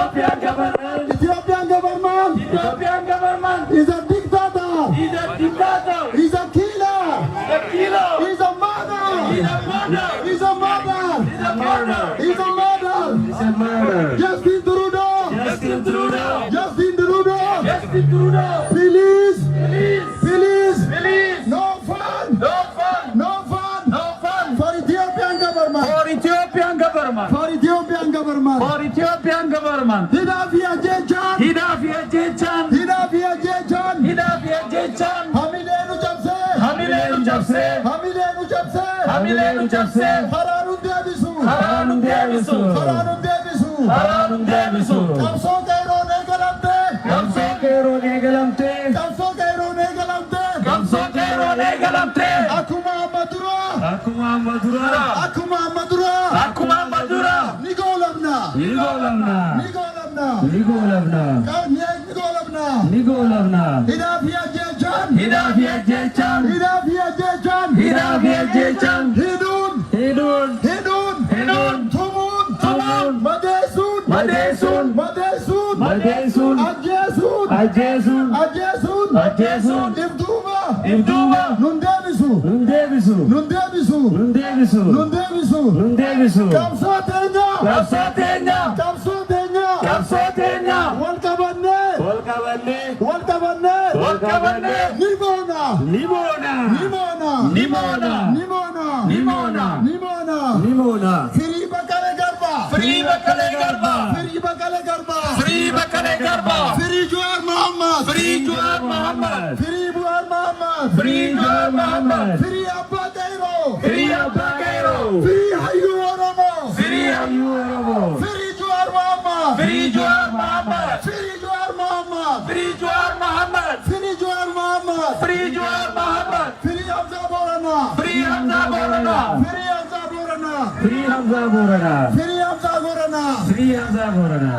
Ethiopian government. Ethiopian government. Ethiopian government. Is a dictator. He's a dictator. He's a killer. The killer. He's a murderer. He's a murderer. He's a murderer. He's a murderer. He's a murderer. He's a murderer. Justin Trudeau. Justin Trudeau. Justin Trudeau. Justin Trudeau. Please. Please. Please. Please. No fun. No fun. No fun. No fun. For Ethiopian government. For Ethiopian government. For Ethiopian government. For Ethiopian government. Hidafia Jechan. Hidafia Jechan. Hidafia Jechan. Hidafia Jechan. Hamilenu Japse. Hamilenu Japse. Hamilenu Japse. Hamilenu Japse. Haranu Devisu. Haranu Devisu. Haranu Devisu. Haranu Devisu. Kamso Kairo Negalamte. Kamso Kairo Negalamte. Kamso Kairo Negalamte. Kamso Kairo Negalamte. Akuma Madura. Akuma Madura. Akuma Madura. Akuma Madura. Nigolamna. Nigolamna. Nigolamna. Nigolamna. Nigolamna. Nigolamna. Hidafia Jechan. Hidafia Jechan. Hidafia Jechan. Hidafia Jechan. Hidun. Hidun. Hidun. Hidun. Tumun. Tumun. Madesun. Madesun. Madesun. Madesun. Ajesun. Ajesun. Ajesun. Ajesun. Ibduba. Ibduba. Nundebisu. Nundebisu. Nundebisu. Nundebisu. Nundebisu. Nundebisu. Kamsotenya. Kamsotenya. Kamsotenya. Kamsotenya. Walkabanne. Walkabanne. Walkabanne. Walkabanne. Nimona. Nimona. Nimona. Nimona. Nimona. Nimona. Nimona. Nimona. Free Bakale Garba. Free Bakale Garba. Free Bakale Garba. Free Bakale Garba. Free Juar Muhammad. Free Juar Muhammad. Free Juar Muhammad. Free Juar Muhammad. Free Abba Cairo. Free Abba Cairo. Free Hayu Oromo. Free Hayu Oromo. Free Juar Muhammad. Free Juar Muhammad. Free Juar Muhammad. Free Juar Muhammad. Free Juar Muhammad. Free Juar Muhammad. Free Hamza Borana. Free Hamza Borana. Free Hamza Borana. Free Hamza Borana. Free Hamza Borana. Free Hamza Borana.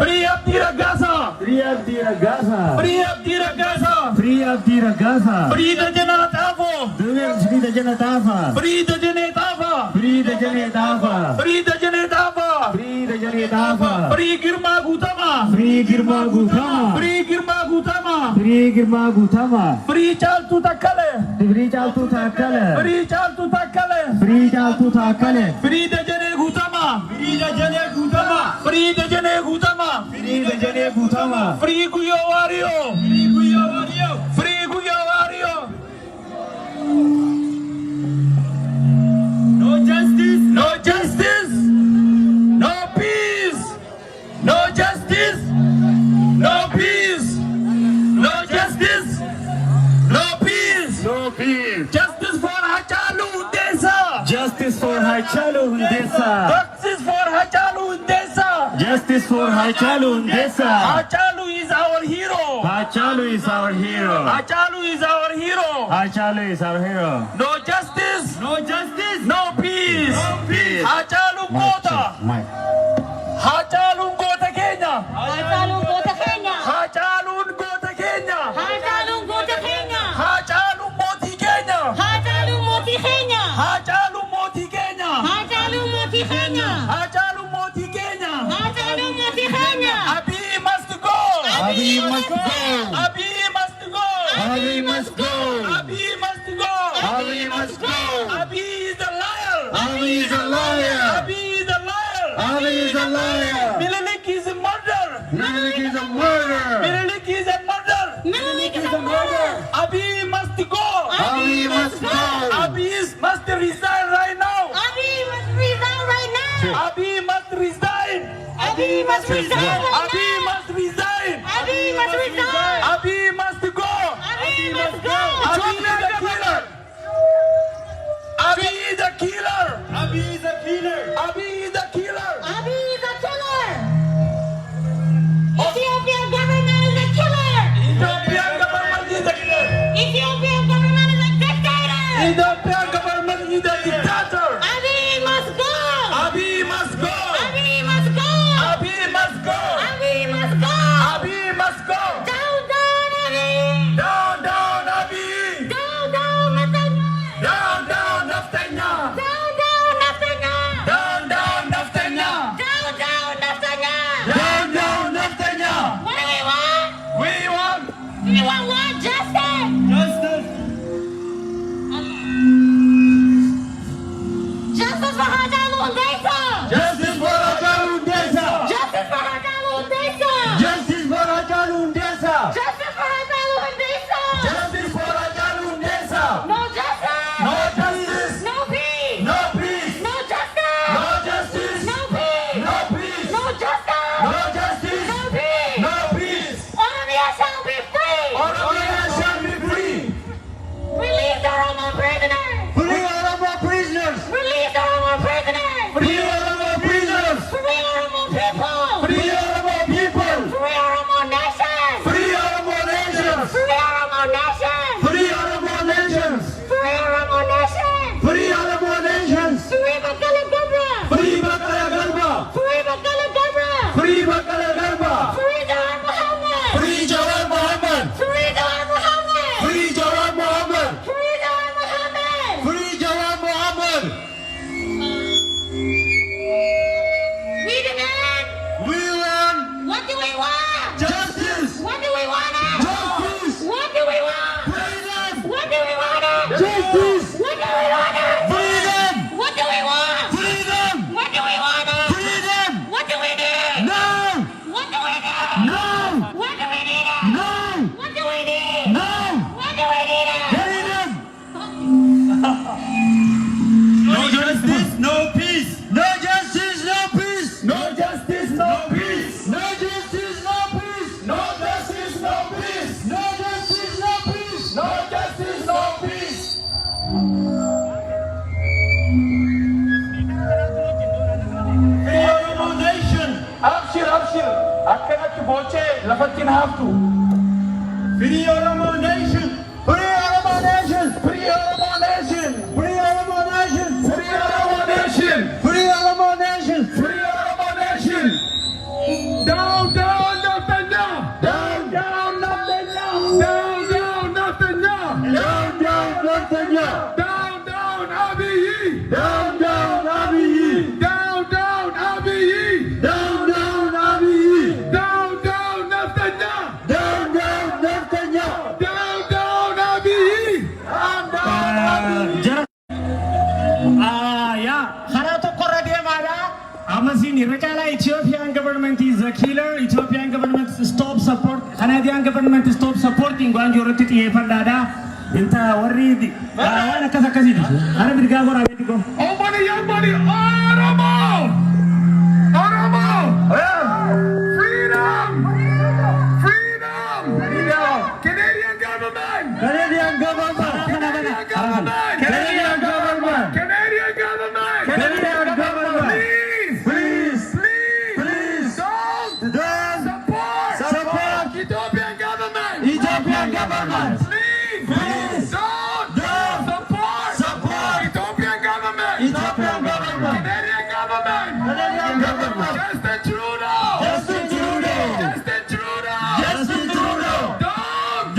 Free Abdi Ragasa. Free Abdi Ragasa. Free Abdi Ragasa. Free Abdi Ragasa. Free the Janatafa. Free the Janatafa. Free the Janatafa. Free the Janatafa. Free the Janatafa. Free the Janatafa. Free Girma Gutama. Free Girma Gutama. Free Girma Gutama. Free Girma Gutama. Free Chaltu Takale. Free Chaltu Takale. Free Chaltu Takale. Free Chaltu Takale. Free the Jane Gutama. Free the Jane Gutama. Free the Jane Gutama. Free the Jane Gutama. Free Guyo Wario. Free Guyo Wario. Free Guyo Wario. No justice. No justice. No peace. No justice. No peace. No justice. No peace. No peace. Justice for Hachalu Hundesa. Justice for Hachalu Hundesa. Justice for Hachalu Hundesa. Justice for Hachalu Hundesa. Hachalu is our hero. Hachalu is our hero. Hachalu is our hero. Hachalu is our hero. No justice. No justice. No peace. No peace. Hachalu Kota. Hachalu Kota Kenya. Hachalu Kota Kenya. Hachalu Kota Kenya. Hachalu Kota Kenya. Hachalu Moti Kenya. Hachalu Moti Kenya. Hachalu Moti Kenya. Hachalu Moti Kenya. Hachalu Moti Kenya. Hachalu Moti Kenya. Abi must go. Abi must go. Abi must go. Abi must go. Abi must go. Abi must go. Abi is a liar. Abi is a liar. Abi is a liar. Abi is a liar. Milik is a murder. Milik is a murder. Milik is a murder. Milik is a murder. Abi must go. Abi must go. Abi must resign right now. Abi must resign right now. Abi must resign. Abi must resign right Abi now. must resign. Abi must resign. Abi must go. Abi must go. Abi is the killer. Abi is the killer. Abi is a killer. Abi is the killer. Abi is a killer. Ethiopian government is a killer. Ethiopian government is the killer. Ethiopian government is a dictator. Ethiopian government is the dictator. Abi must go. Abi must go. Abi must go. Abi must go. Abi must go. Abi must go. Down, down, Abi. Down, down, Abi. Down, down, Netanyahu. Down, down, Naftanya. Down, down, Netanyahu. Down, down, justice, no peace. no peace. Oromia shall be free. Oromia shall be free. Release the Oromo prisoners. Free Oromo prisoners. Release the Oromo prisoners. Free Oromo prisoners. Free Oromo people. Free Oromo people. Free Oromo nation. Free Oromo nations. Free Oromo nation. Free Oromo nations. Free Oromo nation. Free Oromo nations. Free Bakala Gabra. Free Bakala Garba. Free Bakala Gabra. Free Bakala Garba. Free Jawar Muhammad. Free Jawar Muhammad. Free Jawar Muhammad. Free Jawar Muhammad. Free Jawar Muhammad. Free Jawar Muhammad. We demand. We want What do we want? justice. What do we want? Justice. What do we want? Freedom. What do we want? Justice. What do we want? Freedom. What do we want? Freedom. What do we want? Freedom. What do we need? No. What do we need? No. What do we need? No. What do we need? No. What do we need? Freedom. No justice, no peace. No justice, no peace. No justice, no peace. No justice, no peace. No justice, no peace. No justice, no peace. No justice, no peace. Free Oromo nation. Abshir, abshir. Akkanatti boche lafatti haftu. Free Oromo nation. Free Oromo nation. Free Oromo nation. Free Oromo nation. Free Oromo nation. Free Oromo nation. Free Oromo nation. Down, down, nothing now. Down, down, nothing now. Down, down, nothing now. Down, down, nothing now. Down, down, Abiy. Down, down, Abiy. Down, down, Abiy. Down, down, Abiy. Down, down, nothing now. Down, down, nothing now. Down, down, Abiy. Down, down, Abiy. karaa tokkorra deemaadha. Amasiin irra caalaa Ethiopian government is a killer. Ethiopian government stop support. Canadian government stop supporting waan jirrutti xiyyeeffadhaadha. Inta warri waan akkas akkasiiti. Ara mirgaa goraa beekiko. Oh, money, young money. Oromo. Oromo. Freedom. Freedom. Canadian government. Canadian government. Canadian government. Canadian government. Canadian government. Canadian government. Please. Please. Please. Please. Don't support. Support. Ethiopian government. Ethiopian government. Please. Please. Don't support. Support. Ethiopian government. Ethiopian government. Canadian government. Canadian government. Justin Trudeau. Justin Trudeau. Justin Trudeau. Justin Trudeau.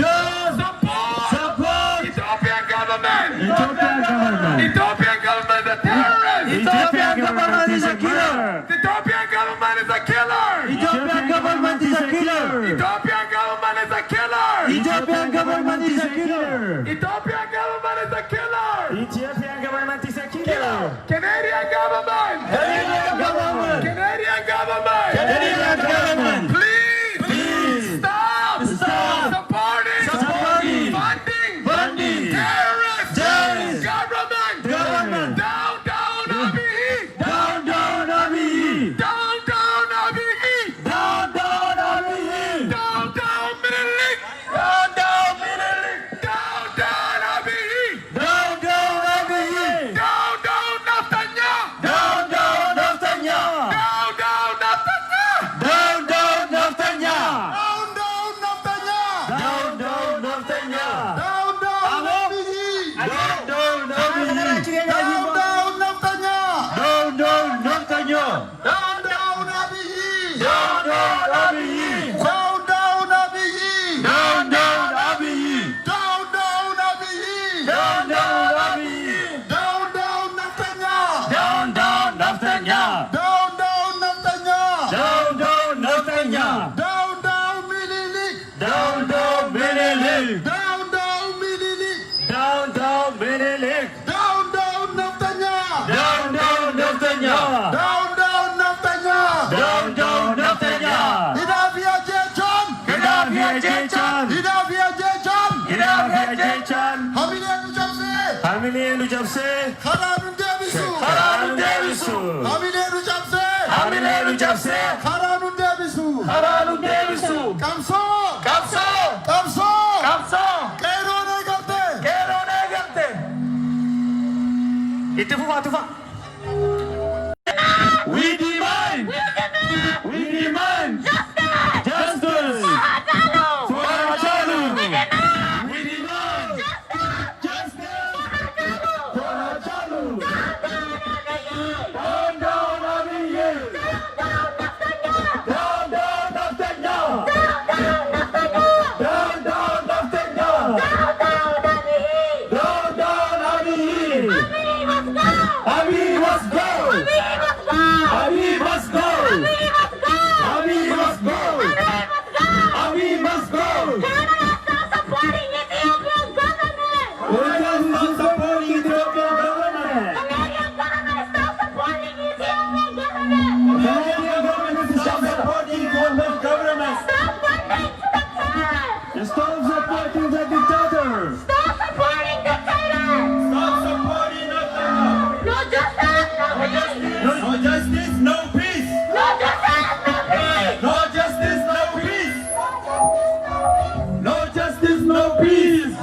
Don't support. Ethiopian government. Ethiopian government. Ethiopian government is a terrorist. Ethiopian government is a killer. Ethiopian government is a killer. Ethiopian government is a killer. Ethiopian government is a killer. Ethiopian government is a killer. Ethiopian government is a killer. Ethiopian government is a killer. Canadian government. Canadian government. Canadian government. Canadian government. Please. Stop. Supporting. Funding. Terrorist. Government. Government. Down, down, Abiy. Down, down, Abiy. Down, down, Abiy. Down, down, Abiy. Down, down, Middle East. Down, down, Middle East. Down, down. Kapso. Kapso. Kapso. Kapso. Kerone galte. Kerone galte. Itti fufaa. We demand. We demand. Justice. For Hachalu. We demand. Justice. For Hachalu. Down, down, Abiy. Down, down, Naftanya. Down, down, Naftanya. Down, down, Abiy. Abiy must go. Abiy must go. Abiy must go. Abiy must go. Canadian must support Ethiopian government. Canadian government stop supporting Ethiopian government. Stop supporting the dictator. Stop supporting dictators! Stop supporting Naftanya. No justice, no peace! No justice, no peace. No justice, no peace! No justice, no peace.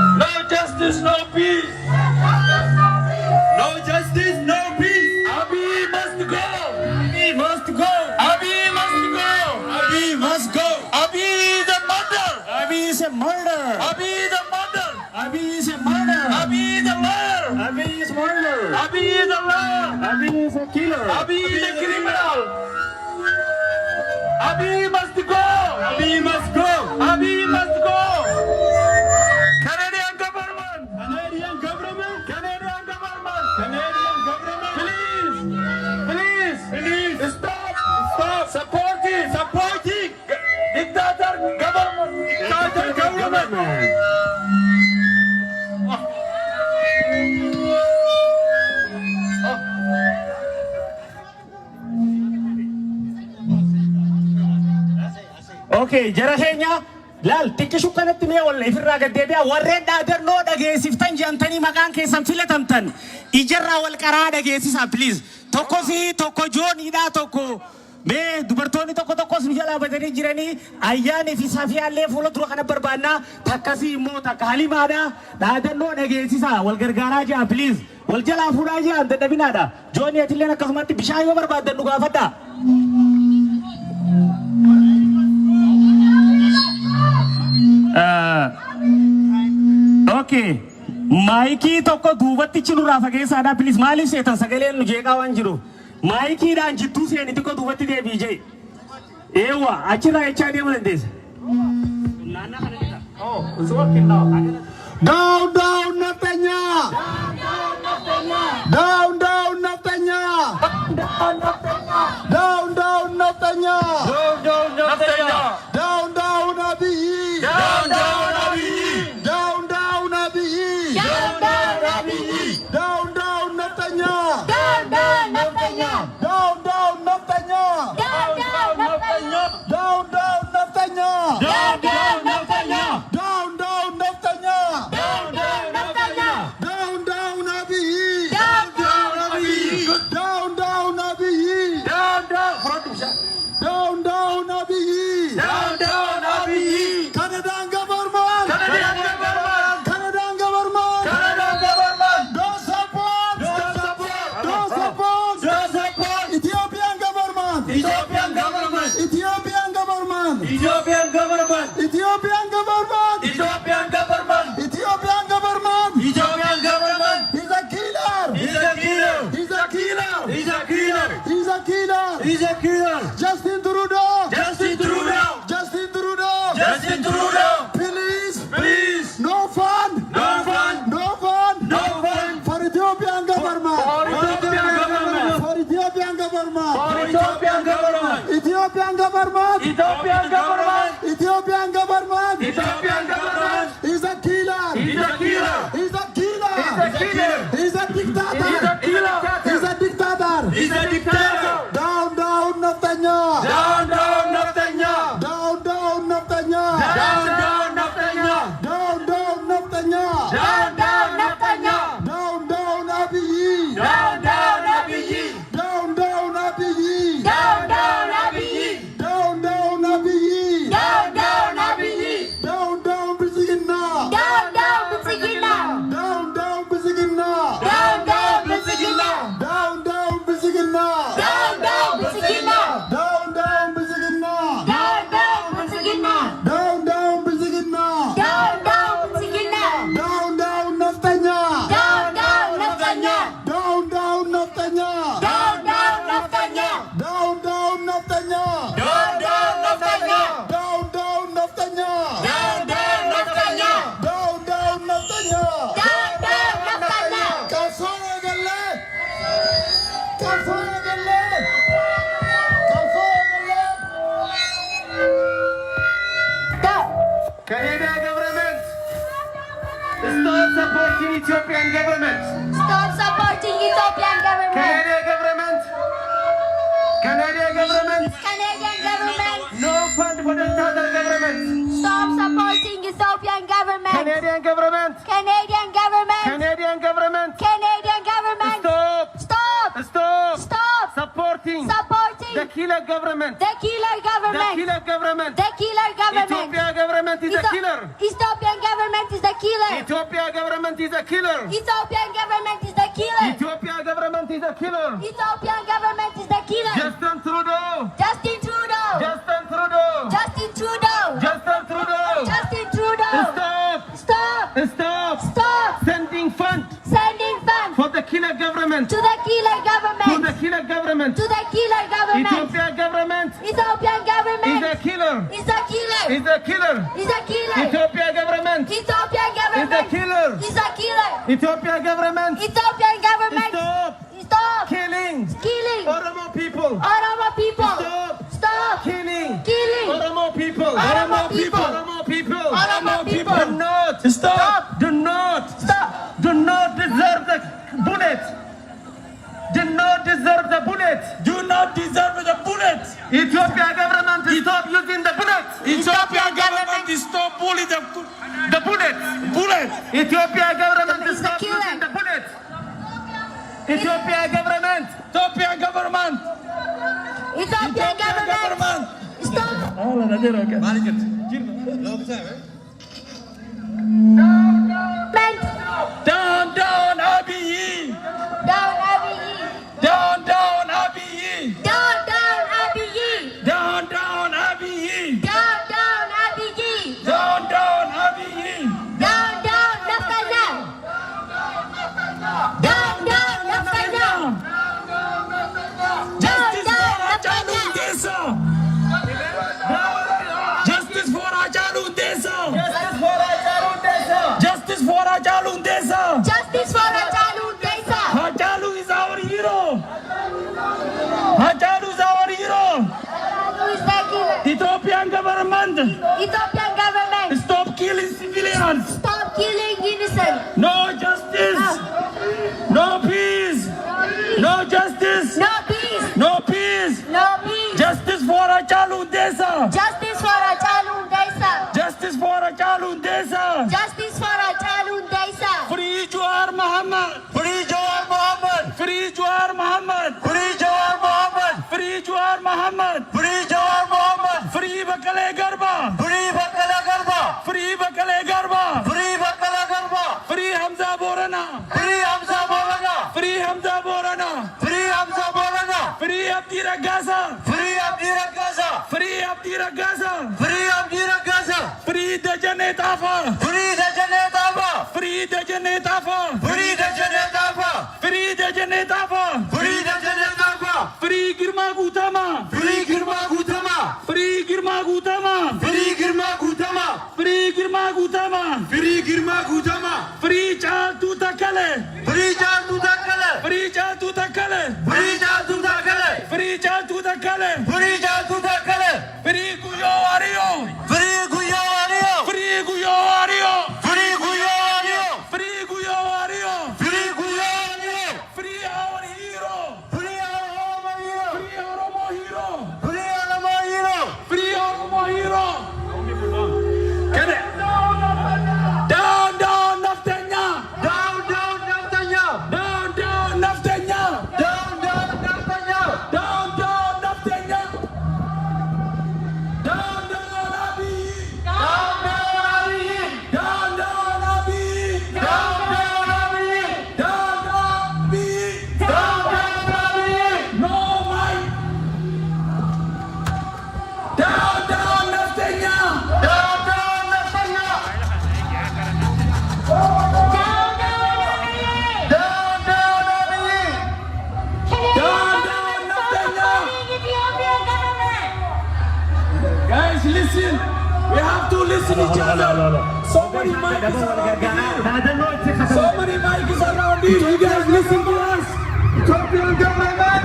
No justice, no peace. No justice, no peace. No justice, no peace. Abiy must go. Abiy must go. Abiy must go. Abiy must go. Abiy the murder. Abiy is a murder. Abiy the murder. Abiy is a murder. Abiy the liar. Abiy is murder. Abiy the liar. Abiy is a killer. Abiy the criminal. Abiy must go. Abiy must go. Abiy must go. Canadian government. Canadian government. Canadian government. Canadian government. Please stop supporting dictator government. Okay, jara keenya laal xiqqishu kanatti mee wal ifirraa gaddeebi'a warreen dhaadannoo dhageessiftan jantanii maqaan keessan filatamtan ijarraa wal qaraa dhageessisaa please tokko jooniidhaa tokko mee dubartoonni tokkos nu jalaa badanii jiranii ayyaanii fi safiyaallee fuula dura kana barbaannaa takkasii immoo takka halimaadhaa dhaadannoo dhageessisaa wal gargaaraa ji'a please wal jalaa fuudhaa ji'a dadhabinaadha joonii atilleen akkasumatti bishaan yoo barbaaddan nu gaafadhaa. Okay. Maikii tokko duubatti nurraa fageessaadhaa please maaliif seetan sagaleen nu jeeqaa waan jiru maayikiidhaan jittuu seeni xiqqoo duubatti deebii jee eewwa achirraa jechaa deemu dandeessa. Down, down, Naftanya. Down, down, Naftanya. Down, down, Naftanya. Down, down, Abiy. Down, down, Abiy. Down, down, Abiy. Down, down, Abiy! Down, down, Naftanya. Down, down, Naftanya! Down, down, Naftanya. Down, down, Naftanya! Down, down, Naftanya. Down, down, Naftanya! Down, down, Naftanya. Down, down, Naftanya! Down, down, Abiy. Down, down, Abiy. Down, down, Abiy. Down, down. Down, down, Abiy. Down, down, Abiy. Canadian government. Canadian government. Canadian government. Canadian government. Don't support. Don't support. Don't support. Don't support. Ethiopian government. Ethiopian government. Ethiopian government. Ethiopian government. Ethiopian government. Ethiopian government. Ethiopian government. Ethiopian government. He's a killer. He's a killer. He's a killer. He's a killer. He's a killer. He's a killer. Justin Trudeau. Justin Trudeau. Justin Trudeau. Justin Trudeau. Please. Please. No fund. No fun. No fund. No fun. For Ethiopian government. For Ethiopian government. For Ethiopian government. For Ethiopian government. Ethiopian government. Ethiopian government. Ethiopian government. Ethiopian government. He's a killer. He's a killer. He's a killer. He's a killer. He's a dictator. He's a killer. He's a dictator. He's a dictator. Down, down, Naftanya. Down, down, Naftanya. Down, down, Naftanya. Down, down, Naftanya. Down, down, Naftanya. Down, down, Naftanya. Down, down, Abiy. Down, down, Abiy. Down, down, Abiy. Down, down, Abiy! Down, down, Abiy. government. Canadian government. Canadian government. Canadian government. Stop. Stop. Stop. Stop. Supporting Supporting the killer government. the killer The government. killer government. The killer government. Ethiopia government is a killer. Ethiopian government is the killer. Ethiopia government is a killer. Ethiopian government is the killer. Ethiopia government is a killer. Ethiopian government is the killer. Justin Trudeau. Justin Trudeau. Justin Trudeau. Justin Trudeau. Justin Trudeau. Justin Trudeau. Stop. Stop. Stop. Stop. Sending funds Sending funds for the killer government. to the killer To government. the killer government. To the killer government. Ethiopia government Ethiopian is government a killer. is a killer. Is a killer. Is a killer. Ethiopia government Ethiopian is a government killer. is a killer. Ethiopia government Ethiopian government stop stop killing killing Oromo people. Oromo people. Stop Stop killing killing Oromo people. Oromo people. Oromo people. Oromo people. Do not Stop. Do not Stop. Do not deserve the bullet. Do not deserve the bullet. Do not deserve the bullet. Ethiopia government stop using the bullet. Ethiopia government is stop bully The bullet. bullet. Ethiopia government It's the stop killer. using the bullet. Ethiopia government. Ethiopia government. Ethiopian government stop. Down, down, Abiy. Down Abiy. Down, down, Abiy. Down Abiy. Down, down, Abiy. Down Abiy. Down, down, Abiy. Down Naftalia. Down Naftalia. Justice for Hachalu Hundessa. Justice for Hachalu Hundessa. Justice for Hachalu Hundessa. Justice Justice for Hachalu Hundessa. for Hachalu Hundessa. Hachalu is our hero. Hachalu is our hero. Hachalu is the killer. Ethiopian government, Ethiopian government stop killing civilians. stop killing innocent. No justice. No peace. No justice. No peace. No peace. No peace. Justice for Hachalu Hundessa. Justice for Hachalu Hundessa. Justice for Hachalu Hundessa. Justice for Hachalu Hundessa. Free Jawar Muhammad. Free Jawar Muhammad. Free Jawar Muhammad. Free Jawar Muhammad. Free Jawar Muhammad. Free Jawar Muhammad. Free Bakale Garba. Free Bakala Garba. Free Bakale Garba. Free Bakala Garba. Free Hamza Borana. Free Hamza Bolana. Free Hamza Borana. Free Hamza Bolana. Free Abdi Ragasa. Free Abdi Ragasa. Free Abdi Ragasa. Free Abdi Ragasa. Free Dajane Tafa. Free Dajane Tafa. Free Dajane Tafa. Free Dajane Tafa. Free Dajane Tafa. Free Dajane Tafa. Free Girma Gutama. Free Girma Gutama. Free Girma Gutama. Free Girma Gutama. Free Girma Gutama. Free Girma Gutama. Free Chaltu Takale. Free Chaltu Takale. Free Chaltu Takale. Free Chaltu Takale. Free Chaltu Takale. Free Chaltu Takale. Free Guyo Wario. Free Guyo Wario. Free Guyo Wario. Free Guyo Wario. Free Guyo Wario. Free Guyo Wario. Free our hero. Free Oromo Hero. Free Oromo hero. Free Oromo Hero. Free Oromo hero. Get it? Down, down, Naftanya. Down, down, Naftanya. Down, down, Naftanya. Down, down, Naftanya. Down, down, Naftanya. Down, down, Abiy. Down, down, Abiy. Down, down, Abiy. Down, down, Abiy. Down, down, Abiy. Down, down, Abiy. No might. Down, down, Naftanya. Down, down, Naftanya. Down, down, Abiy. Down, down, Naftanya. Guys, listen. We have to listen each other. So many mics around here. So many mics around here. You guys listen to us. Ethiopian government.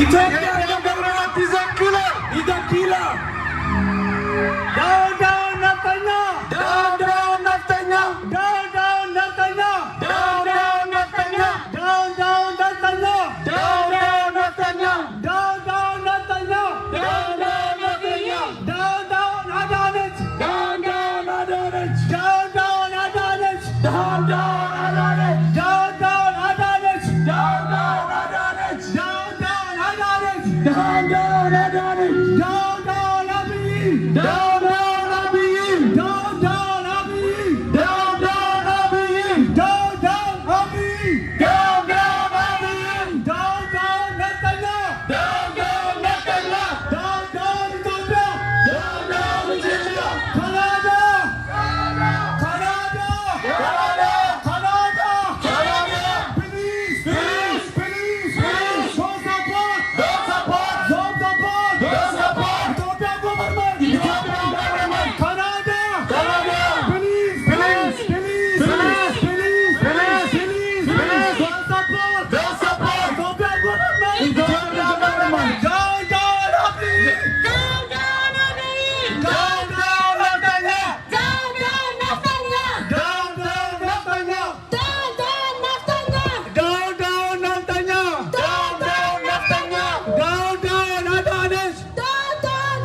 Ethiopia Government is a killer. is a killer. Down, down, Naftanya. Down, down, Naftanya. Down, down, Naftanya. Down, down, Naftanya. Down, down, Naftanya. Down, down, Naftanya. Down, down, Naftanya. Down, down, Naftanya. Down, down, Adanich. Down, down, Adanich. Down, down, Down, down, Abiy! Down, down, Abiy! Down, down, Abiy! Down, down, Abiy! Down, down, Abiy! Down, down, Abiy! Down, down, Netanyahu! Down, down, Netanyahu! Down, down, Ethiopia! Down, down, Ethiopia! Canada! Canada! Canada! Canada! Please! Please! Please! Please! Don't support! Don't support! Don't support! Don't support! Ethiopian government! Ethiopian government! Canada! Canada! Please! Please! Please! Please! Please! Please! Please! Please! Don't support! Don't support! Ethiopian government! Ethiopian government! Down, down, Abiy! Down, down, Abiy! Down, down, Netanyahu! Down, down, Netanyahu! Down, down, Netanyahu! Down, down, Netanyahu! Down, down, Netanyahu! Down, down, Netanyahu! Down, down, Adanes! Down, down!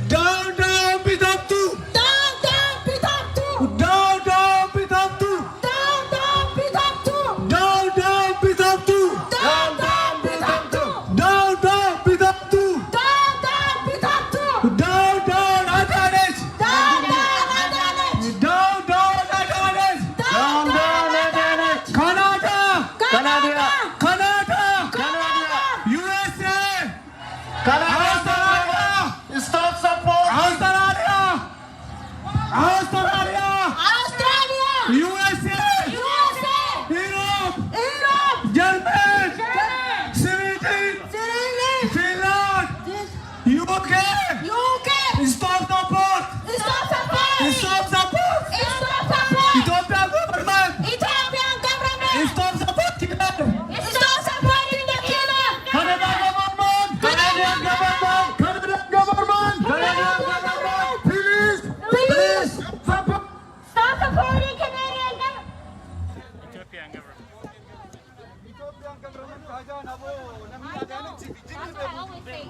Down, down, Pitabtu! Down, down, Pitabtu! Down, down, Pitabtu! Down, down, Pitabtu! Down, down, Pitabtu! Down, down, Pitabtu! Down, down, Pitabtu! Down, down, Pitabtu! Down, down, Adanes! Down, down, Adanet! Down, down, Adanes! Down, down, Netanyahu! Canada! Canada! Canada! Canada! USA! Canada! Stop support! Australia! Australia! Australia! USA! USA! Europe! Europe! Germany! Germany! Sweden! Sweden! Finland! UK! UK! Stop support! Stop support! Stop support! Stop support! Ethiopian government! Ethiopian government! Stop supporting them! Stop supporting the killer! Canada government! Canadian government! Canadian government! Canadian government! Please! Please! Support! Stop supporting Canadian government! Ethiopian government. That's what I always say.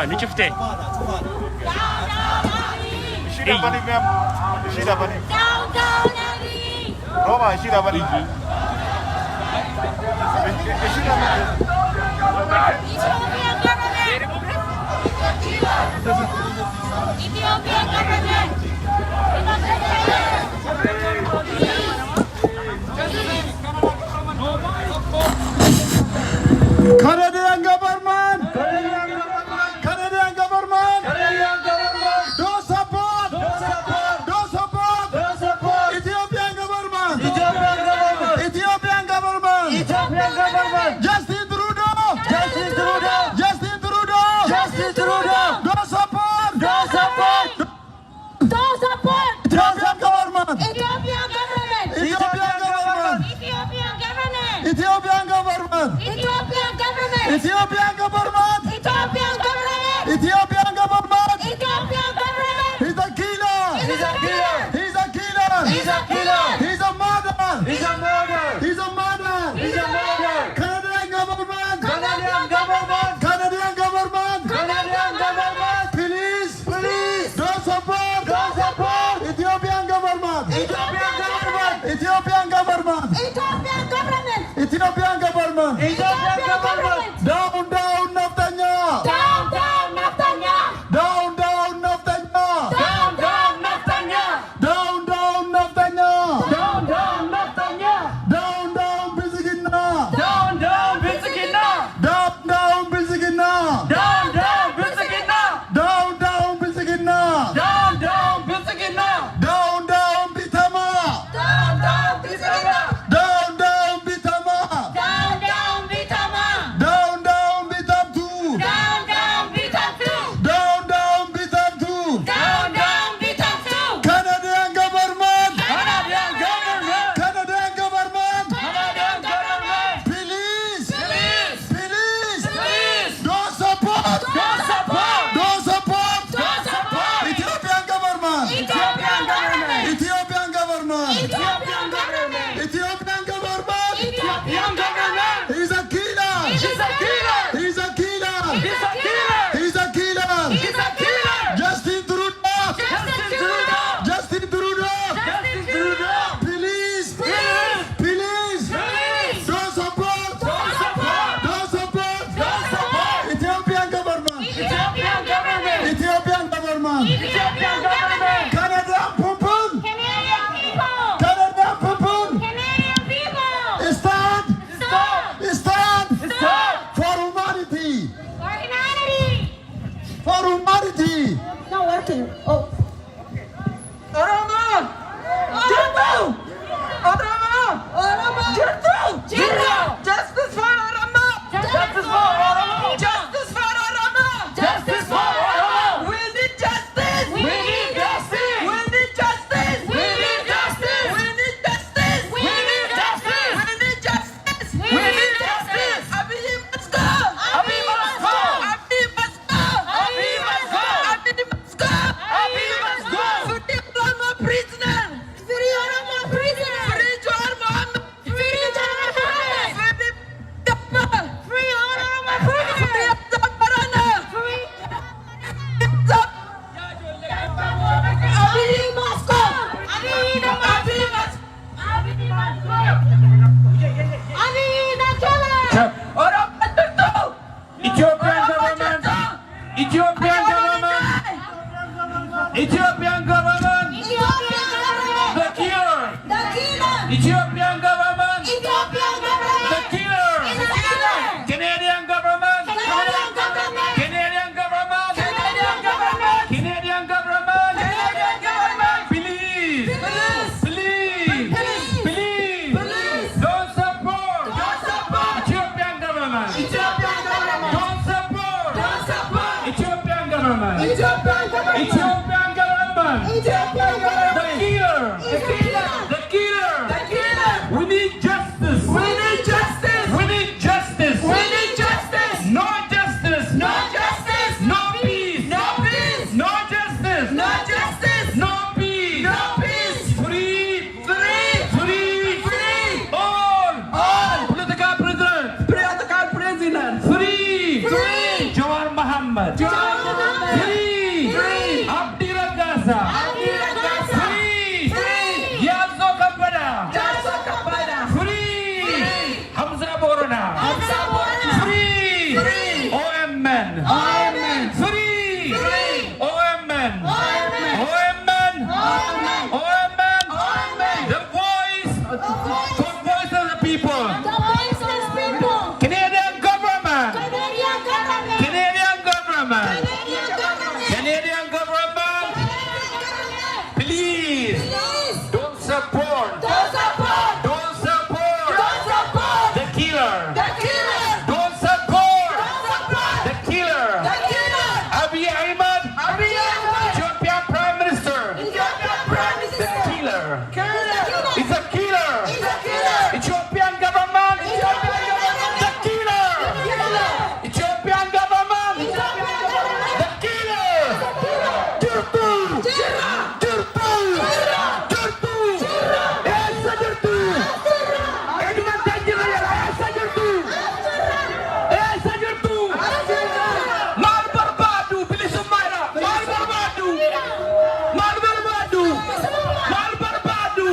Ni cufte. Ishii dhabanii mi'a ishii dhabanii Down, down, Abiy! rooma ishii dhabanii ishii dhabanii Ethiopian government! Ethiopian government! Canadian government! Canadian government! Don't support! Don't support! Ethiopian government! Ethiopian government! Justin Trudeau! Justin Trudeau! Don't support! Don't support! Ethiopian government! Ethiopian government! Ethiopian government! Ethiopian government! Ethiopian government! Ethiopian government! Ethiopian government! Ethiopian government! Ethiopian government! Ethiopian government! He's a killer! He's a killer! He's a killer! He's a killer! He's a murderer! He's a murderer! He's a murderer! He's a murderer! Canadian government! Canadian government! Canadian government! Canadian government! Please! Please! Don't support! Don't support! Ethiopian government! Ethiopian government! Ethiopian government! Ethiopian government! Ethiopian government! Ethiopian government! Down, down, Netanyahu! Solidarity. Not working. Oh. Oromoo! Jirtu! Oromoo! Oromoo! Jirtu! Jirtu! Justice for Oromoo! Justice for Oromoo! Justice for Oromoo! Justice for Oromoo! We need justice! We need justice! We need justice! We need justice! We need justice! We need justice! We need justice! We need justice! Abiy must go! Abiy must go! Abiy must go! Abiy must go! Abiy must go! Abiy must go! Free Oromoo prisoner! Free Oromoo prisoner! Free Jawar Mohammed! Free Jawar Mohammed! Free Jamal! Free Oromoo prisoner! Free Abdul Barana! Free Abiy must go! Abiy must go! Abiy must go! Abiy the killer! Oromoo Jirtu! Ethiopian government, Ethiopian government, Ethiopian government, the killer. Ethiopian government, the killer. Canadian government, Canadian government, Canadian government, please, please, don't support Ethiopian government. Don't support Ethiopian government. Ethiopian government. The killer. The killer. We need justice. We need justice. We need justice. We need justice. No justice. No justice. No peace. No peace. No justice. No justice. No peace. No peace. Free. Free. Free. Free. All. Political prisoners. Political prisoner. Free. Free. Jawar Mohammed. Jawar Mohammed. Free. Free. Abdi Ragasa. Free. Free. Yazo Kapada. Jasa kepada. Free. Hamza Borona. Free. Free. OMN. Amen. Free. Free. OMN. Amen. OMN. Amen. OMN. Amen. The voice. The voice of the people. Canadian government. Canadian government. Canadian government. Please. Don't support. Don't support. The killer. Don't support. The killer. Abiy Ahmed. Ethiopian Prime Minister. The killer. It's a killer. Ethiopian government. The killer. Ethiopian government. The killer. Jirtu. Jirtu. Jirtu. Esa jirtu. Edman Tanjiraya. Esa jirtu. Esa jirtu. Mal berbadu. Pilih Sumaira. Mal berbadu. Mal berbadu. Mal berbadu.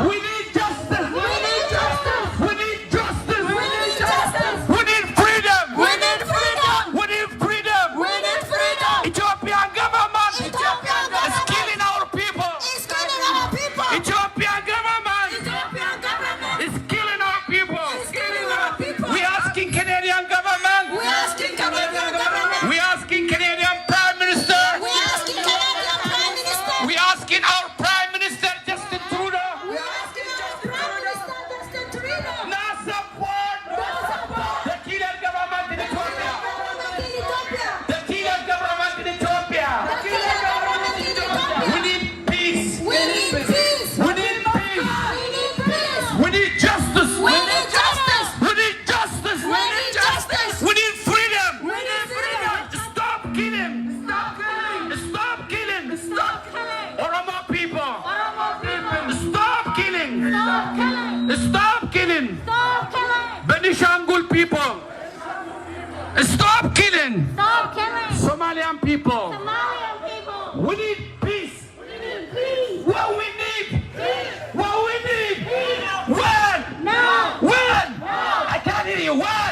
We need justice. We need justice. We need justice. We need justice. We need freedom. We need freedom. We need freedom. We need freedom. Ethiopian government Ethiopian is government killing our people. is killing our people. Ethiopian government Ethiopian government is killing our people. is killing our people. We asking Canadian government. We asking Canadian government. We asking Canadian Prime Minister. We asking Canadian Prime Minister. We asking our Prime Minister Justin Trudeau. We asking our Prime Minister Justin Trudeau. Not support the killer government in Ethiopia. The killer government in Ethiopia. We need peace. We need peace. We need peace. We need peace. We need justice. We need justice. We need justice. We need justice. We need freedom. We need freedom. Stop killing. Stop killing. Stop killing. Stop killing. Oromo people. Oromoo people. Stop killing. Stop killing. Stop killing. Stop killing. Benishangul people. Stop killing. Stop killing. Somalian people. Somalian people. We need peace. We need peace. What we need. Peace. What we need. Peace. When? Now. When? Now. I can't hear you. When?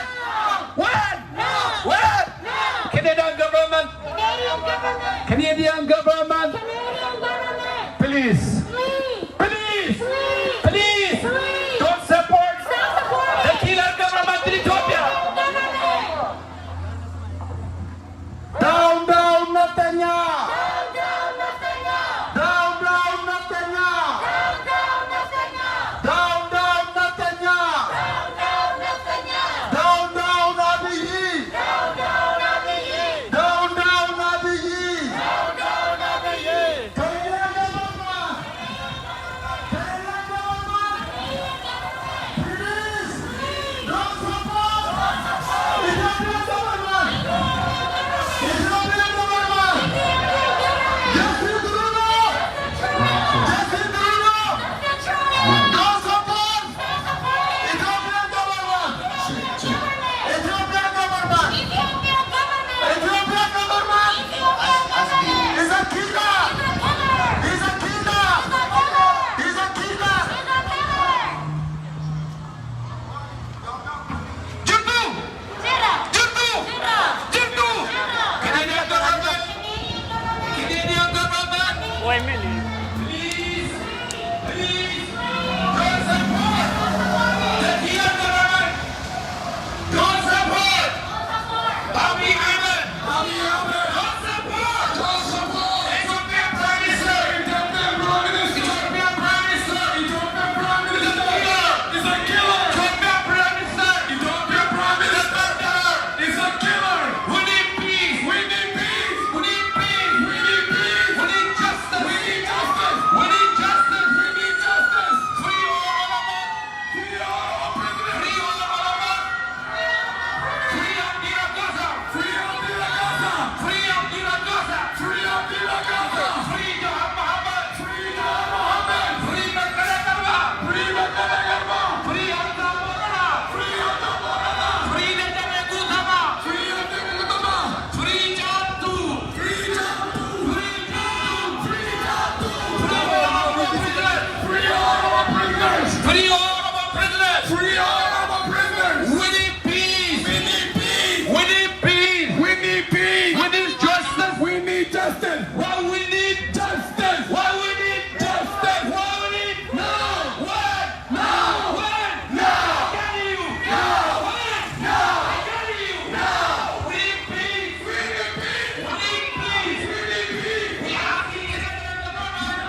When? Now. When? Now. Canadian government. Canadian government. Canadian government. Canadian government. Please. Please. Please. Please. Please. Please. Don't support Stop supporting the killer government in Ethiopia. government. Down, down, not justice. What we need justice. What we need justice. What we need now. What? Now. What? Now. I got you. Now. What? Now. I got you. Now. We need peace. We need peace. We need peace. We need peace. We are asking Canadian government.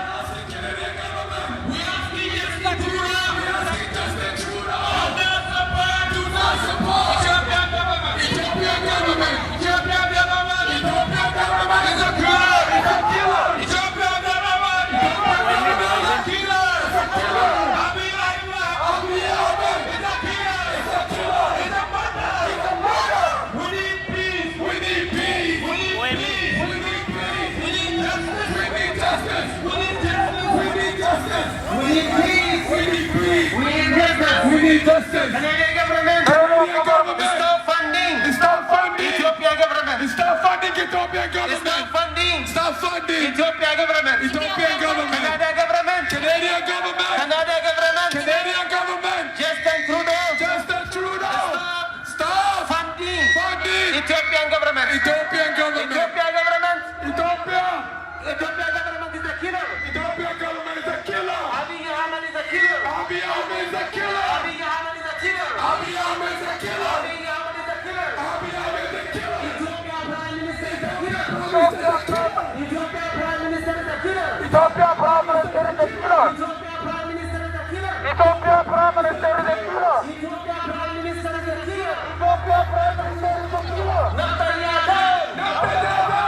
We are asking justice. We are asking justice. Do not support. Ethiopian government. Ethiopian government. Ethiopian government. Ethiopian government is a killer. It's a killer. Ethiopian government. Ethiopian government is a killer. It's a killer. Abiy Ahmed. Abiy Ahmed is a killer. It's a killer. It's a murder. It's a murder. We need peace. We need peace. We need peace. We need peace. We need justice. We need justice. We need justice. We need justice. We need peace. We need peace. We need justice. We need justice. Canadian government. Canadian government. Stop funding. Stop funding. Ethiopian government. Stop funding Ethiopian government. Stop funding. Stop funding Ethiopian government. Ethiopian government. Canada government. Canadian government. Canada government. Canadian government. Justin Trudeau. Justin Trudeau. Stop Funding. funding Ethiopian government. Ethiopian government. Ethiopian government. Ethiopia. Ethiopian government is a killer. Ethiopian government is a killer. Abiy Ahmed is a killer. Abiy Ahmed is a killer. Abiy Ahmed is a killer. Abiy Ahmed is a killer. Abiy Ahmed is a killer. Abiy Ahmed is a killer. Ethiopia Prime Minister is a killer. Ethiopia Prime Minister is a killer. Ethiopia Prime Minister is a killer. Ethiopia Prime Minister is a killer. Ethiopia Prime Minister is a killer. Ethiopia Prime Minister is a killer. Ethiopia Prime Minister is a killer. Netanyahu. Netanyahu.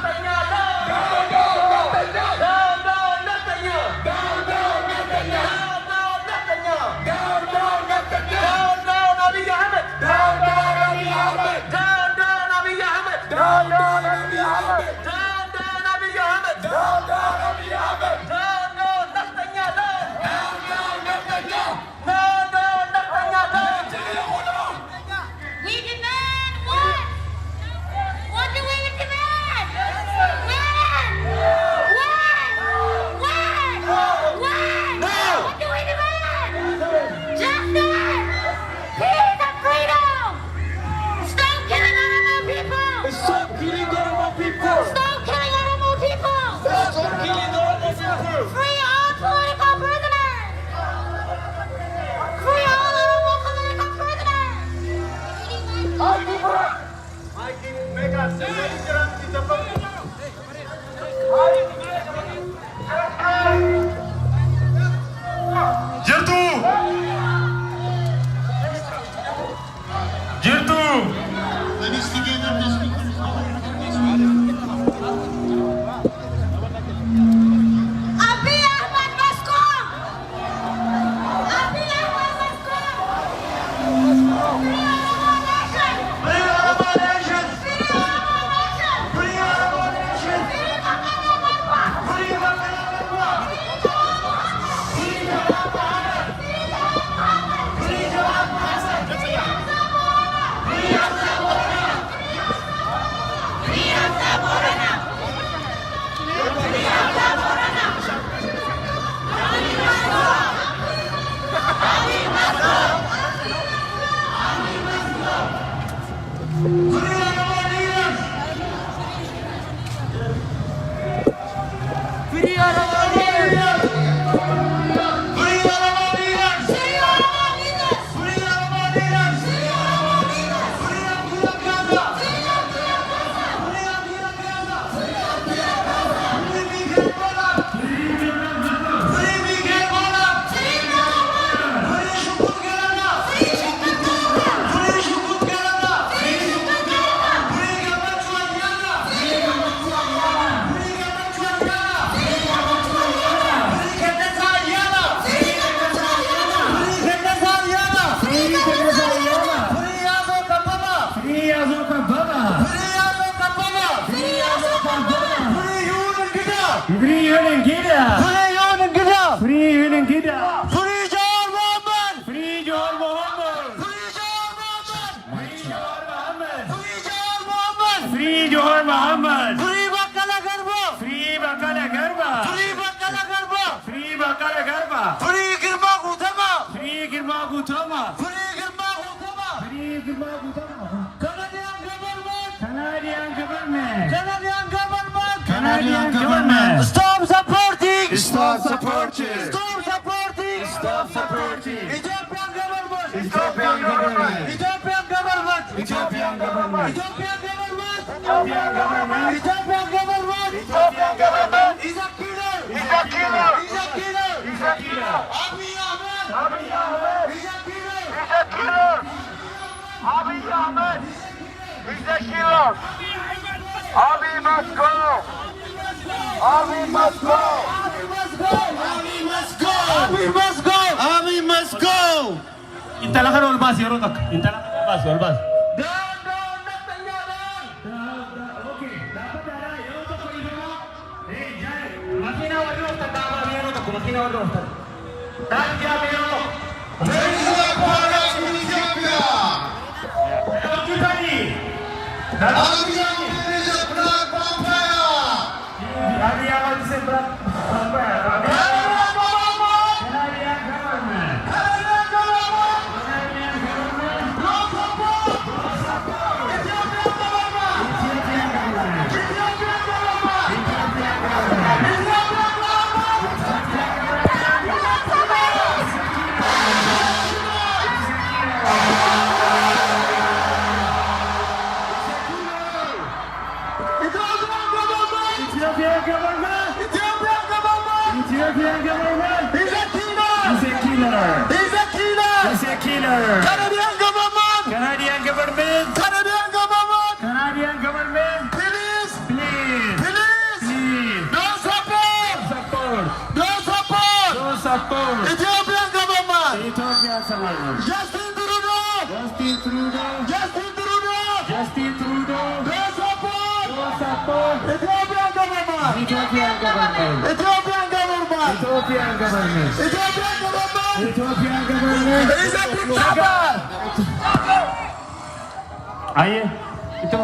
Netanyahu. Down, down, Netanyahu. Down, down, Netanyahu. Down, down, Netanyahu. Down, down, Netanyahu. Down, down, Netanyahu. Down, down, Abiy Ahmed. Down, down, Abiy Ahmed. Down, down, Abiy Ahmed. Down, down, Abiy Ahmed. Down, down, Abiy Ahmed. Down, down, Abiy Ahmed. Down, down, Netanyahu. Down, down, Netanyahu. Down, down, Netanyahu. We demand what? What do we demand? When? What do we demand? Justice! Peace and freedom! Stop killing Oromo people! Stop killing Oromo people. Stop killing Oromo people! Stop killing Oromo people. Free all political prisoners! Free all Oromo political prisoners! Jirtu. Jirtu. Abiy Ahmed must go! Abiy Ahmed must go! Free Oromo nation! Free Oromo nation! Free Oromo nation! Free Oromo nation! Free Bangladesh! Free Bangladesh! Free Bangladesh! Free Bangladesh! Free Bangladesh! Free Bangladesh! Free Bangladesh! Free Union Gida! Free Union Gida! Free Union Gida! Free John Mohammed! Free John Mohammed! Free John Mohammed! Free John Mohammed! Free John Mohammed! Free Bakala Garba! Free Bakala Garba! Free Bakala Garba! Free Bakala Garba! Free Girma Gutama! Free Girma Gutama! Free Girma Gutama! Free Girma Gutama! Canadian government! Canadian government! Canadian government! Canadian government. Stop supporting. Stop supporting. Stop supporting. Stop supporting. Ethiopian government. Ethiopian government. Ethiopian government. Ethiopian government. Ethiopian government. Ethiopian government. Ethiopian government. Ethiopian government Is a killer. is a killer. Is a killer. Is a killer. Abiy Ahmed. Abiy Ahmed Is a killer. is a killer. Abiy Ahmed is a killer. Abiy must go. Abiy must go. Abiy must go. Abiy must go. Abiy must go. Intala kan olbas yeroo takka. Intala kan olbas. Down, Netanyahu down. Okay, dapat ada yeroo tokko ibama. Jai, makina warri oftan dhaabaa yeroo tokko makina warri oftan. Daangaa yeroo tokko. Daangaa. Abiy Ahmed se berat. Canadian government. Ethiopian government. Ethiopian government. He's a killer. He's a killer. He's a killer. He's a killer. Canadian government. Canadian government. Canadian government. Canadian government. Please. Please. Please. Please. Don't support. Support. Don't support. Don't support. Ethiopian government. Ethiopian government. Justin Trudeau. Justin Trudeau. Justin Trudeau. Justin Trudeau. Don't support. Don't support. Ethiopian government. Ethiopian government. Ethiopian government. Ethiopian government. Ethiopian government. Ethiopian government. He's a dictator. Aye. Itu.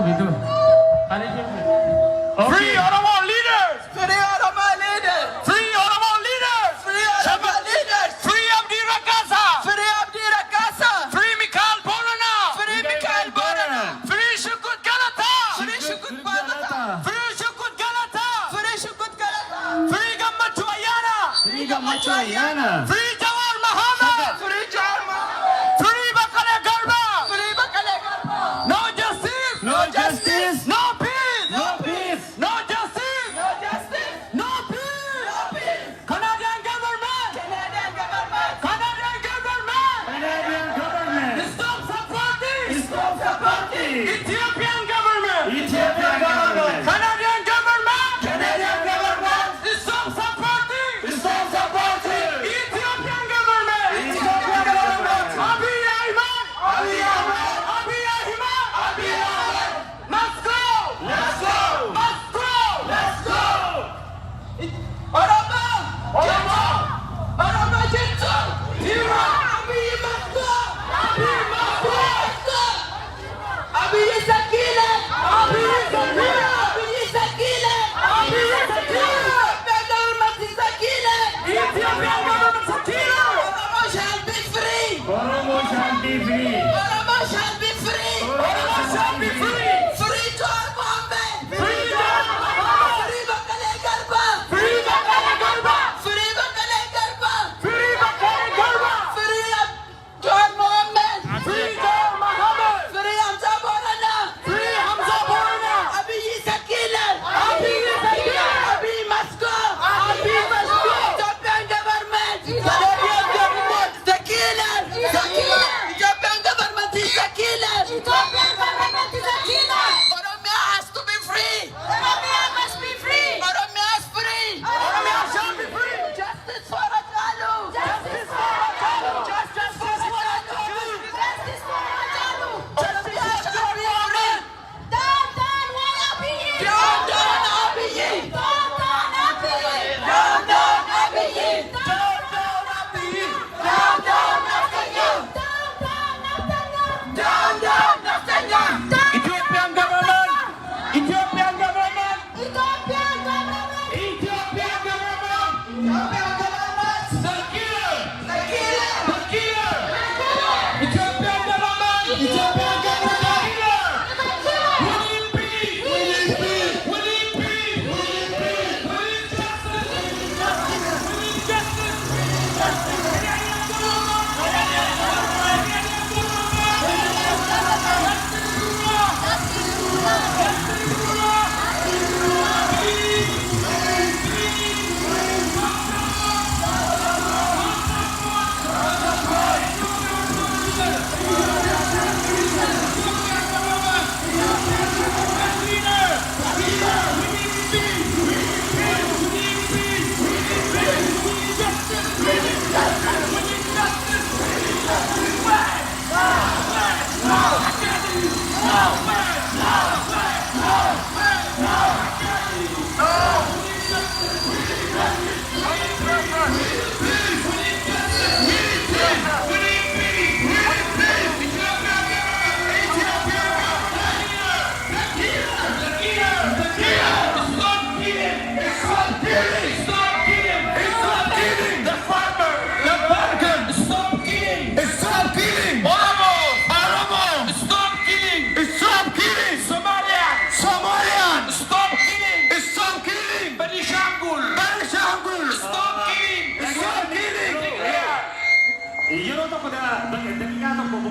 Free Oromo leaders. Free Oromo leaders. Free Oromo leaders. Free Oromo leaders. Free Abdi Rakasa. Free Abdi Rakasa. Free Mikhail Borana. Free Mikhail Borana. Free Shukut Galata. Free Shukut Galata. Free Shukut Galata. Free Shukut Galata. Free Gammachu Ayana. Free Gammachu Ayana. Free Jawar Mohammed. Free Jawar Mohammed. Free Bakale Garba. Free Bakale Garba. No justice. No justice. No peace. No peace. No justice. No justice. No peace. No peace. Canadian government. Canadian government. Canadian government. Canadian government. Stop supporting. Stop supporting. Ethiopian government. Ethiopian government. Canadian government. Canadian government. Stop supporting. Stop supporting. Ethiopian government. Ethiopian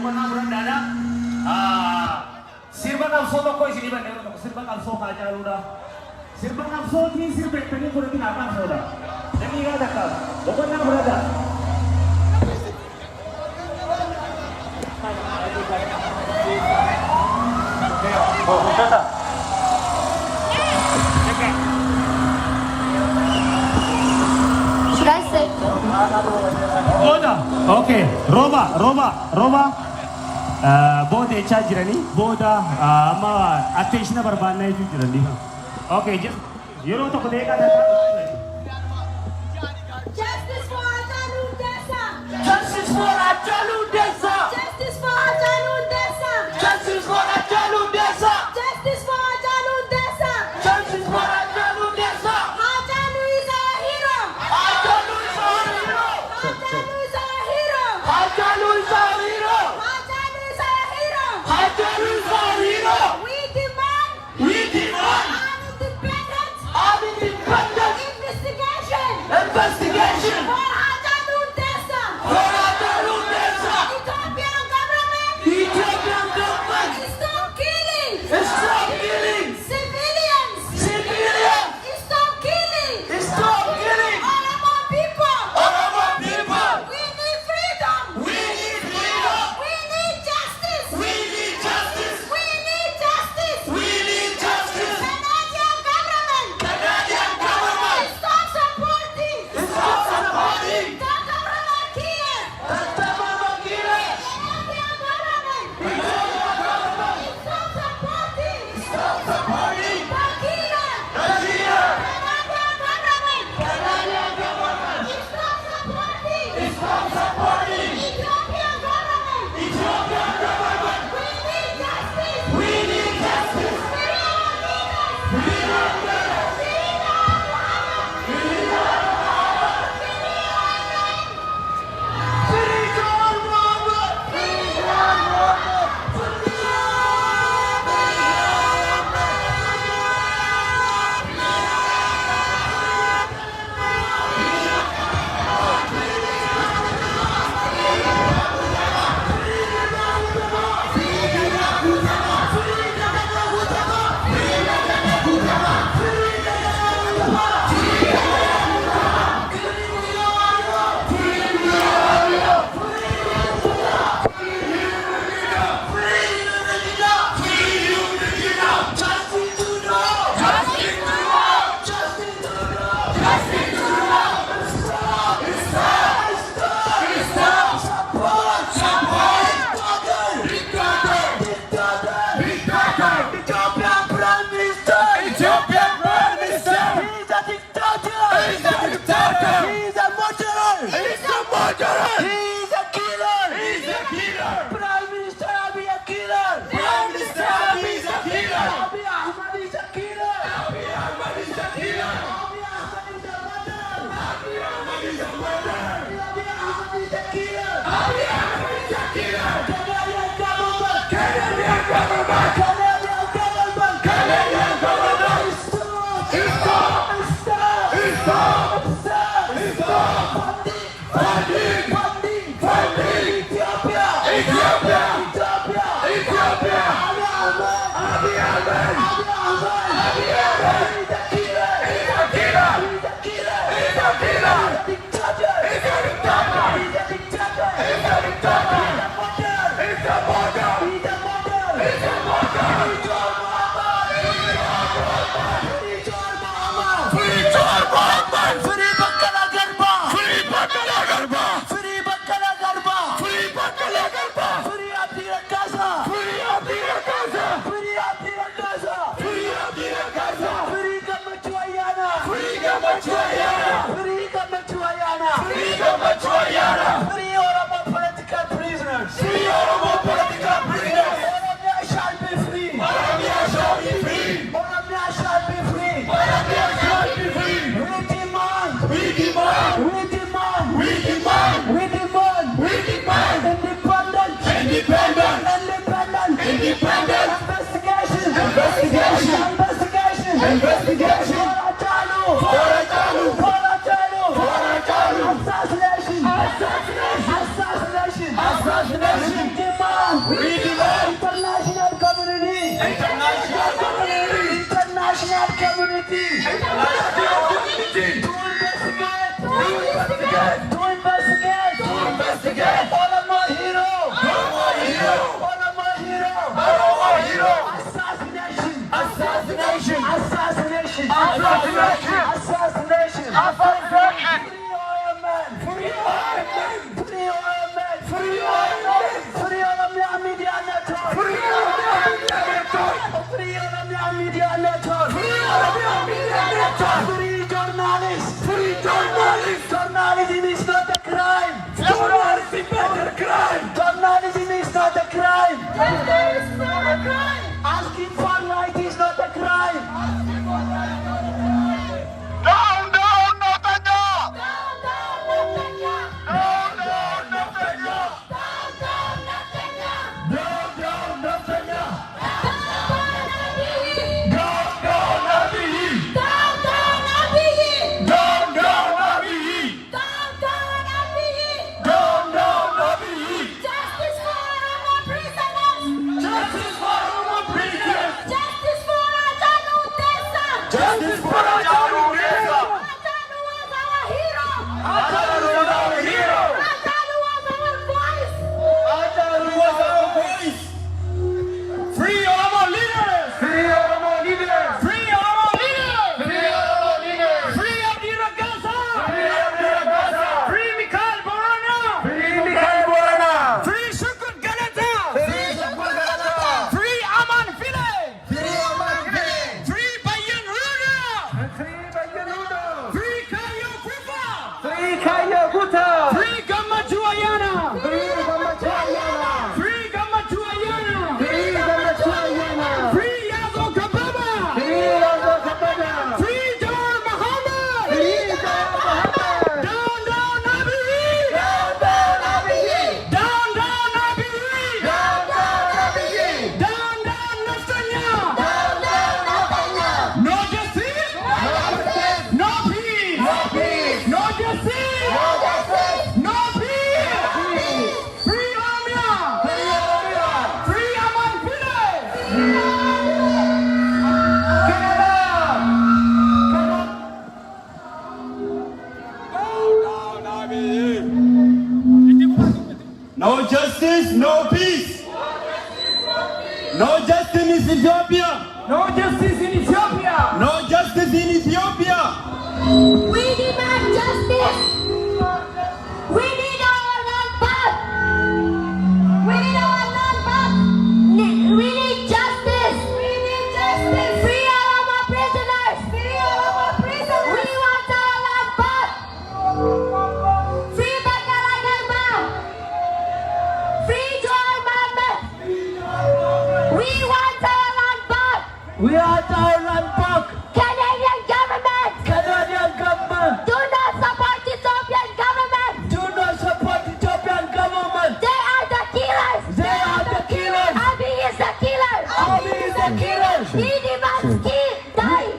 boqonnaa fudhadhaadha. Sirba qabsoo tokko isinii banne yeroo tokko sirba qabsoo haa caaluudha. Sirba qabsootiin sirbeettanii fudhatiin haa qabsoodha. Daqiiqaa takka boqonnaa fudhadha. Should I say? Booda. Okay. Roba. Booda jechaa jiranii. Booda amma attention barbaannaa jechuu jiranii. Okay. Yeroo tokko deeqaa takka. Justice for Ajanu Desa! Justice for Ajanu Desa! Justice for Ajanu Desa! Justice for Ajanu Desa! Justice for Ajanu Desa! Justice for Ajanu Desa! Ajanu is our hero! Ajanu is our hero! Ajanu is our hero! Ajanu is our hero! Ajanu is our hero! Ajanu is our hero! We demand We demand an independent investigation for Ajanu Desa! for Ajanu Desa! Ethiopia Oromoo hero. Assassination. Free all men. Free Oromoo Media Network. Free journalists. Journalism is not a crime. Journalism is not a crime. Asking for right is not a crime. Down, Netanyahu! Justice for Godhuu! Godhuu was our hero! Godhuu was our voice! Free Oromo leaders! Free Oromo leaders! Free Abdi Ragasa! Free Mikhail Borana! Free Shukut Ganata! Free Aman File! Free Bayan Ruda! Free Kayo Kufa! Free Gamatu Ayana! Free Gamatu Ayana! Free Yago Kababa! Free Jawar Muhammad! Down Abiy! Down Abiy! Down Netanyahu! No justice! No peace! No justice! No peace! Free Oromia! Free Aman Pillai! No justice, no peace. No justice in Ethiopia. No justice in Ethiopia! No justice in Ethiopia. We demand justice! We need our land back! We need our land back! We need justice! Free Oromo prisoners! We want our land back! Free Bakara Garba! Free Jawar Muhammad! We want our land back! We are our land back. Canadian government! Do not support Ethiopian government! They are the killers! Abiy is the killer! He demands die!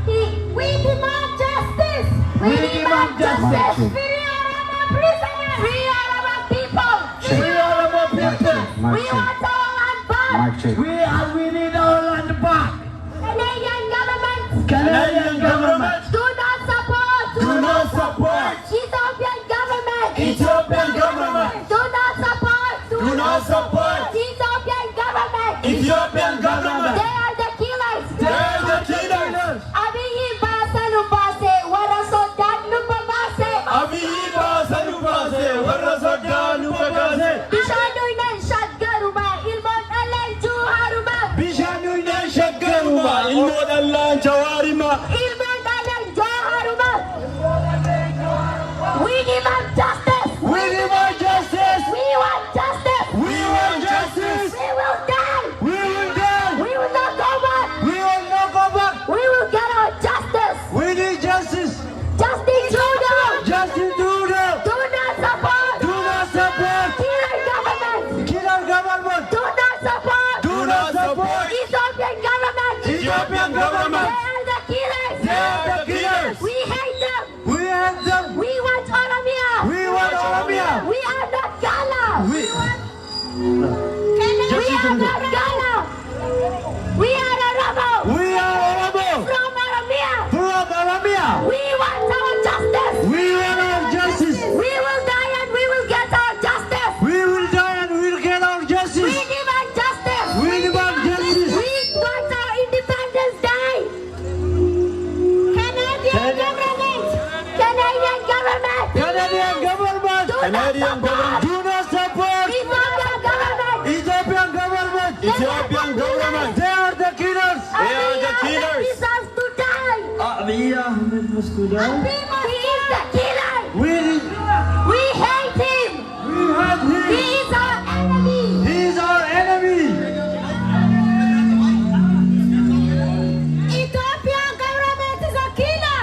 We demand justice! Free Oromo prisoners! Free Oromo people! We want our land back! We need our land back. Canadian government! Do not support. Ethiopian government! Do not support! Ethiopian government! They are the killers! Abiy basa lubase, wala sodan lubabase. Bishanoy nan shadgaruma, ilmon alen juharuma. Ilmon alen juharuma. We demand justice! We want justice! We will die! We will not go back! We will get our justice! We need justice. Justin Trudeau! Justin Trudeau. Do not support! Do not support. Killer government! Killer government. Do not support! Do not support. Ethiopian government! Ethiopian government. They are the killers! Canadian government. Do not support Ethiopian government. Ethiopian government. They are the killers. They are the killers. deserves to die. Abiy Ahmed must to die. He is the killer. We hate him. have He him. is our enemy. He is our enemy. Ethiopian government is a killer.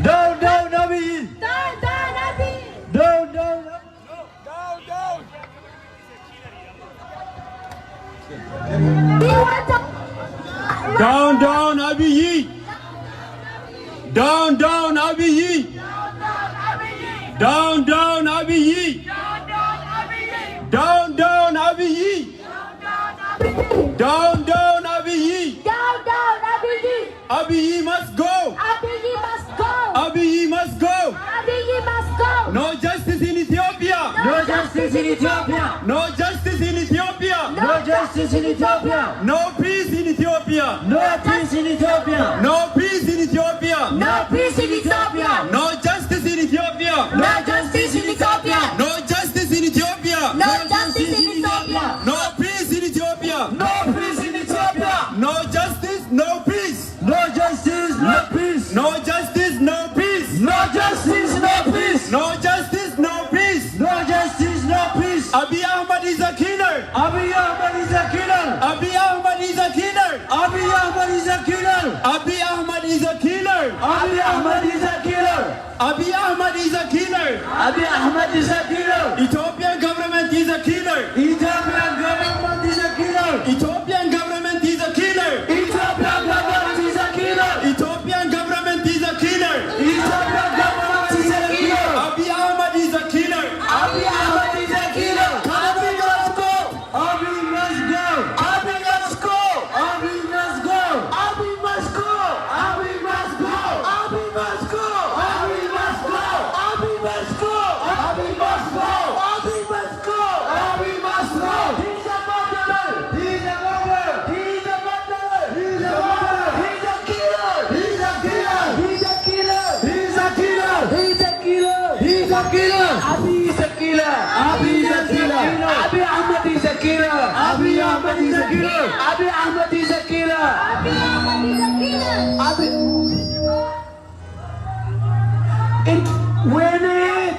Down, down, Abiy. Down, down, Abiy. Down, down. We want to. Down, down, Abiy. Down, down, Abiy. Down, down, Abiy. Down, down, Abiy. Down, down, Abiy. Down, down, Abiy. Abiy must go. Abiy must go. Abiy must go. Abiy must go. No justice in Ethiopia. No justice in Ethiopia. No justice in Ethiopia. No justice in Ethiopia. No peace in Ethiopia. No peace in Ethiopia. No peace in Ethiopia. No peace in Ethiopia. No justice in Ethiopia. No justice in Ethiopia. No justice in Ethiopia. No justice in Ethiopia. No peace in Ethiopia. No peace in Ethiopia. No justice, no peace. No justice, no peace. No justice, no peace. No justice, no peace. No justice, no peace. No justice, no peace. Abiy Ahmed is a killer. Abiy Ahmed is a killer. Abiy Ahmed is a killer. Abiy Ahmed is a killer. Abiy Ahmed is a killer. Abiy Ahmed is a killer. Abiy Ahmed is a killer. Abiy Ahmed is a killer. Ethiopian government is a killer. Ethiopian government is a killer. Ethiopian government is a killer. Ethiopian government is a killer. Ethiopian government is a killer. Ethiopian government is a killer. Abiy Ahmed is a killer. Abiy Ahmed is a killer. Abiy must go. Abiy must go. Abiy must go. Abiy must go. Abiy must go. Abiy must go. Abiy must go. Abiy must go. Abiy must go. Abiy must go. Abiy must go. Abiy must go. He's a murderer. He's a murderer. He's a murderer. He's a murderer. He's a killer. He's a killer. He's a killer. He's a killer. He's a killer. He's a killer. Abiy is a killer. Abiy is a killer. Abiy Ahmed is a killer. Abiy Ahmed is a killer. Abiy Ahmed is a killer. Abiy Ahmed is a killer. We need.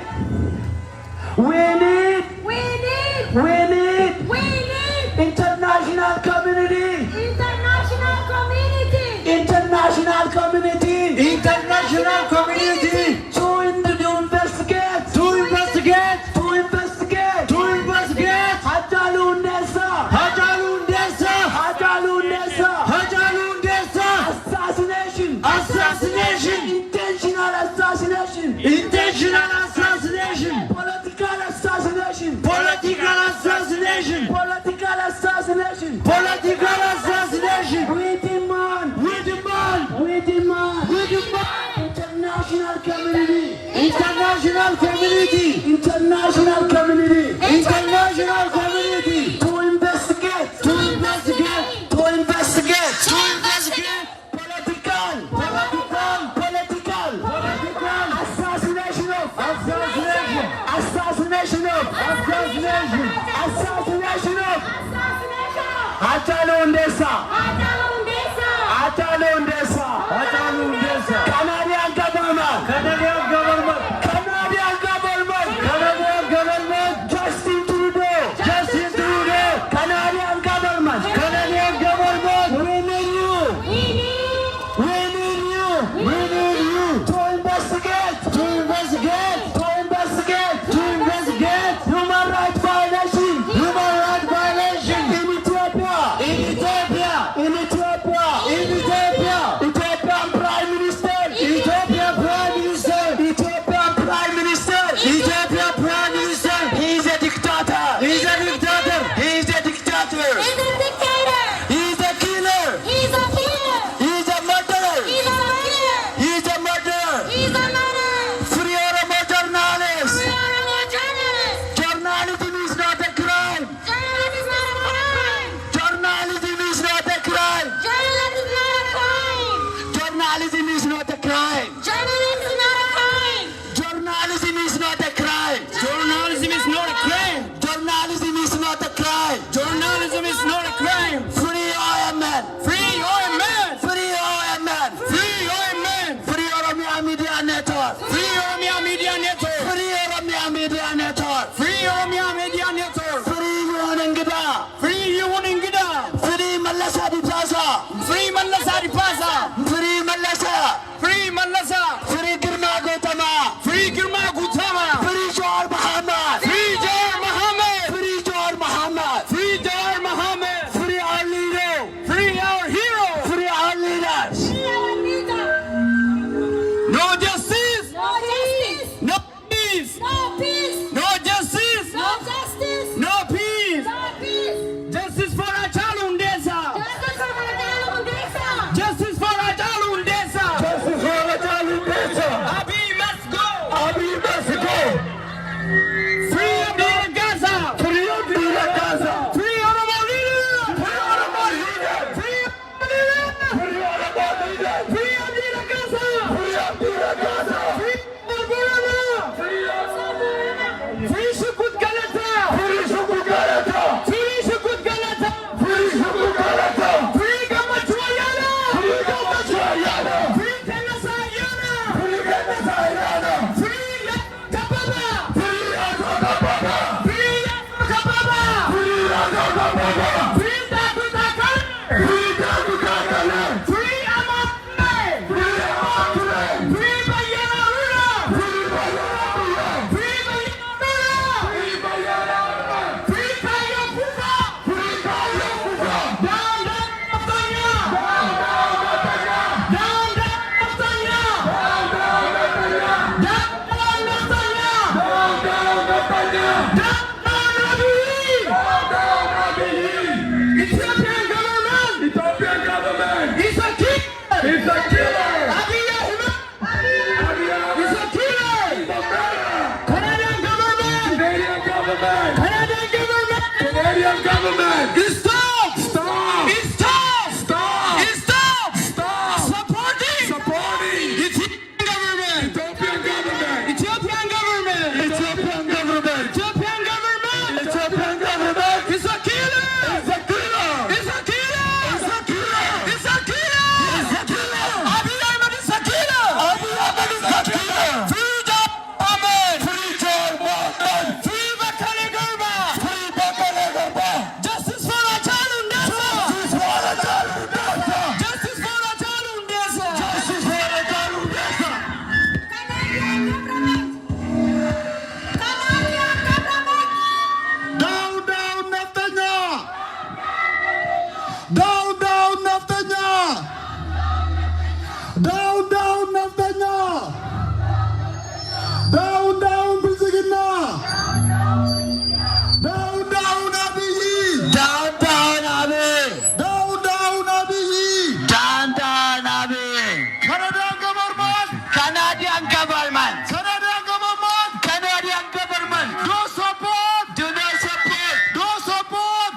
We need. We need. We need. We need. International community. International community. International community. International community. To investigate. To investigate. To investigate. To investigate. Hajalun Desa. Hajalun Desa. Hajalun Desa. Hajalun Desa. Assassination. Assassination. Intentional assassination. Intentional assassination. Political assassination. Political assassination. Political assassination. Political assassination. We demand. We demand. We demand. We demand. International community. International community. International community. International community. To investigate. To investigate. To investigate. To investigate. Political. Political. Political. Political. Assassination of. Assassination. Assassination of. Assassination. Assassination of. Hajalun Desa. Hajalun Desa. Hajalun Desa. Canadian government. Canadian government. Canadian government. Canadian government. Justin Trudeau. Justin Trudeau. Canadian government. Canadian government. We need you. We need you. We need you. To investigate. To investigate. To investigate. To investigate. Human rights violation. Human rights violation. In Ethiopia. In Ethiopia. In Ethiopia. In Ethiopia. Ethiopian Prime Minister. Ethiopian Prime Minister. Ethiopian Prime Minister. Ethiopian Prime Minister. He's a dictator. He's a dictator. He's a dictator. He's a dictator. He's a killer. He's a killer. He's a murderer. He's a killer. He's a murderer. He's a murderer. Free Oromo journalists. We are a journalist. Journalism is not a crime. Journalism is not a crime. Journalism is not a crime. Journalism is not a crime. Journalism is not a crime. Journalism is not a crime. Journalism is not a crime. government. Stop! Stop! Stop! Stop! Stop! Stop! Supporting! Supporting Ethiopian government! Ethiopian government. Ethiopian government! Ethiopian government. Ethiopian government! Ethiopian government. It's a killer! It's a killer. It's a killer! It's a killer. It's a killer! It's a killer. Abiy Ahmed is a killer! Abiy Ahmed is a killer. Free John Ahmed! Free John Ahmed. Free Bakale Garba! Free Bakale Garba. Justice for Hachalu Hundessa! Justice for Hachalu Hundessa. Justice for Hachalu Hundessa! Justice for Hachalu Hundessa. Down, down, Netanyahu. Down, down, Netanyahu. Down, down, Netanyahu. Down, down, Bizigina. Down, down, Abiy. Down, down, Abiy! Down, down, Abiy. Down, down, Abiy! Canadian government. Canadian government! Canadian government. Canadian government! Do support. Do not support Do support.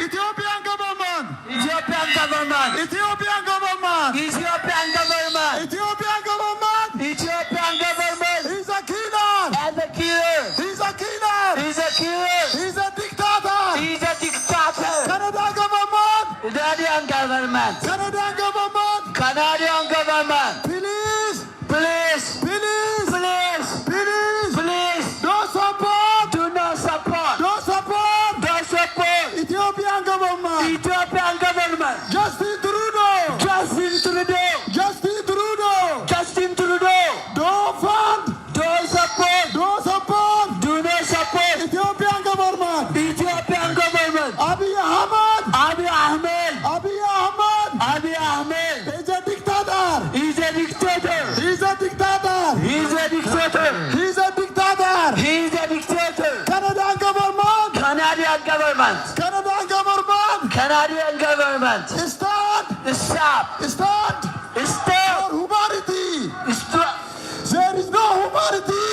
Ethiopian government. Ethiopian government! Ethiopian government. Ethiopian government! Ethiopian government. Ethiopian government! He's a killer. And the killer! He's a killer. He's a killer! He's a dictator. He's a dictator! Canadian government. Canadian government! Canadian government. Canadian government! Please. Please! Please. Please! Please. Please! Do support. Do not support! Do support. Don't support Ethiopian government. Ethiopian government! Justin Trudeau. Justin Trudeau! Justin Trudeau. Justin Trudeau! Don't fund. Don't support! Don't support. Do not support Ethiopian government. Ethiopian government! Abiy Ahmed. Abiy Ahmed! Abiy Ahmed. Abiy Ahmed! He's a dictator. He's a dictator! He's a dictator. He's a dictator! He's a dictator. He's a dictator! Canadian government. Canadian government! Canadian government. Canadian government! Stand. Stop! Stand. Stop! For humanity. Stop! There is no humanity.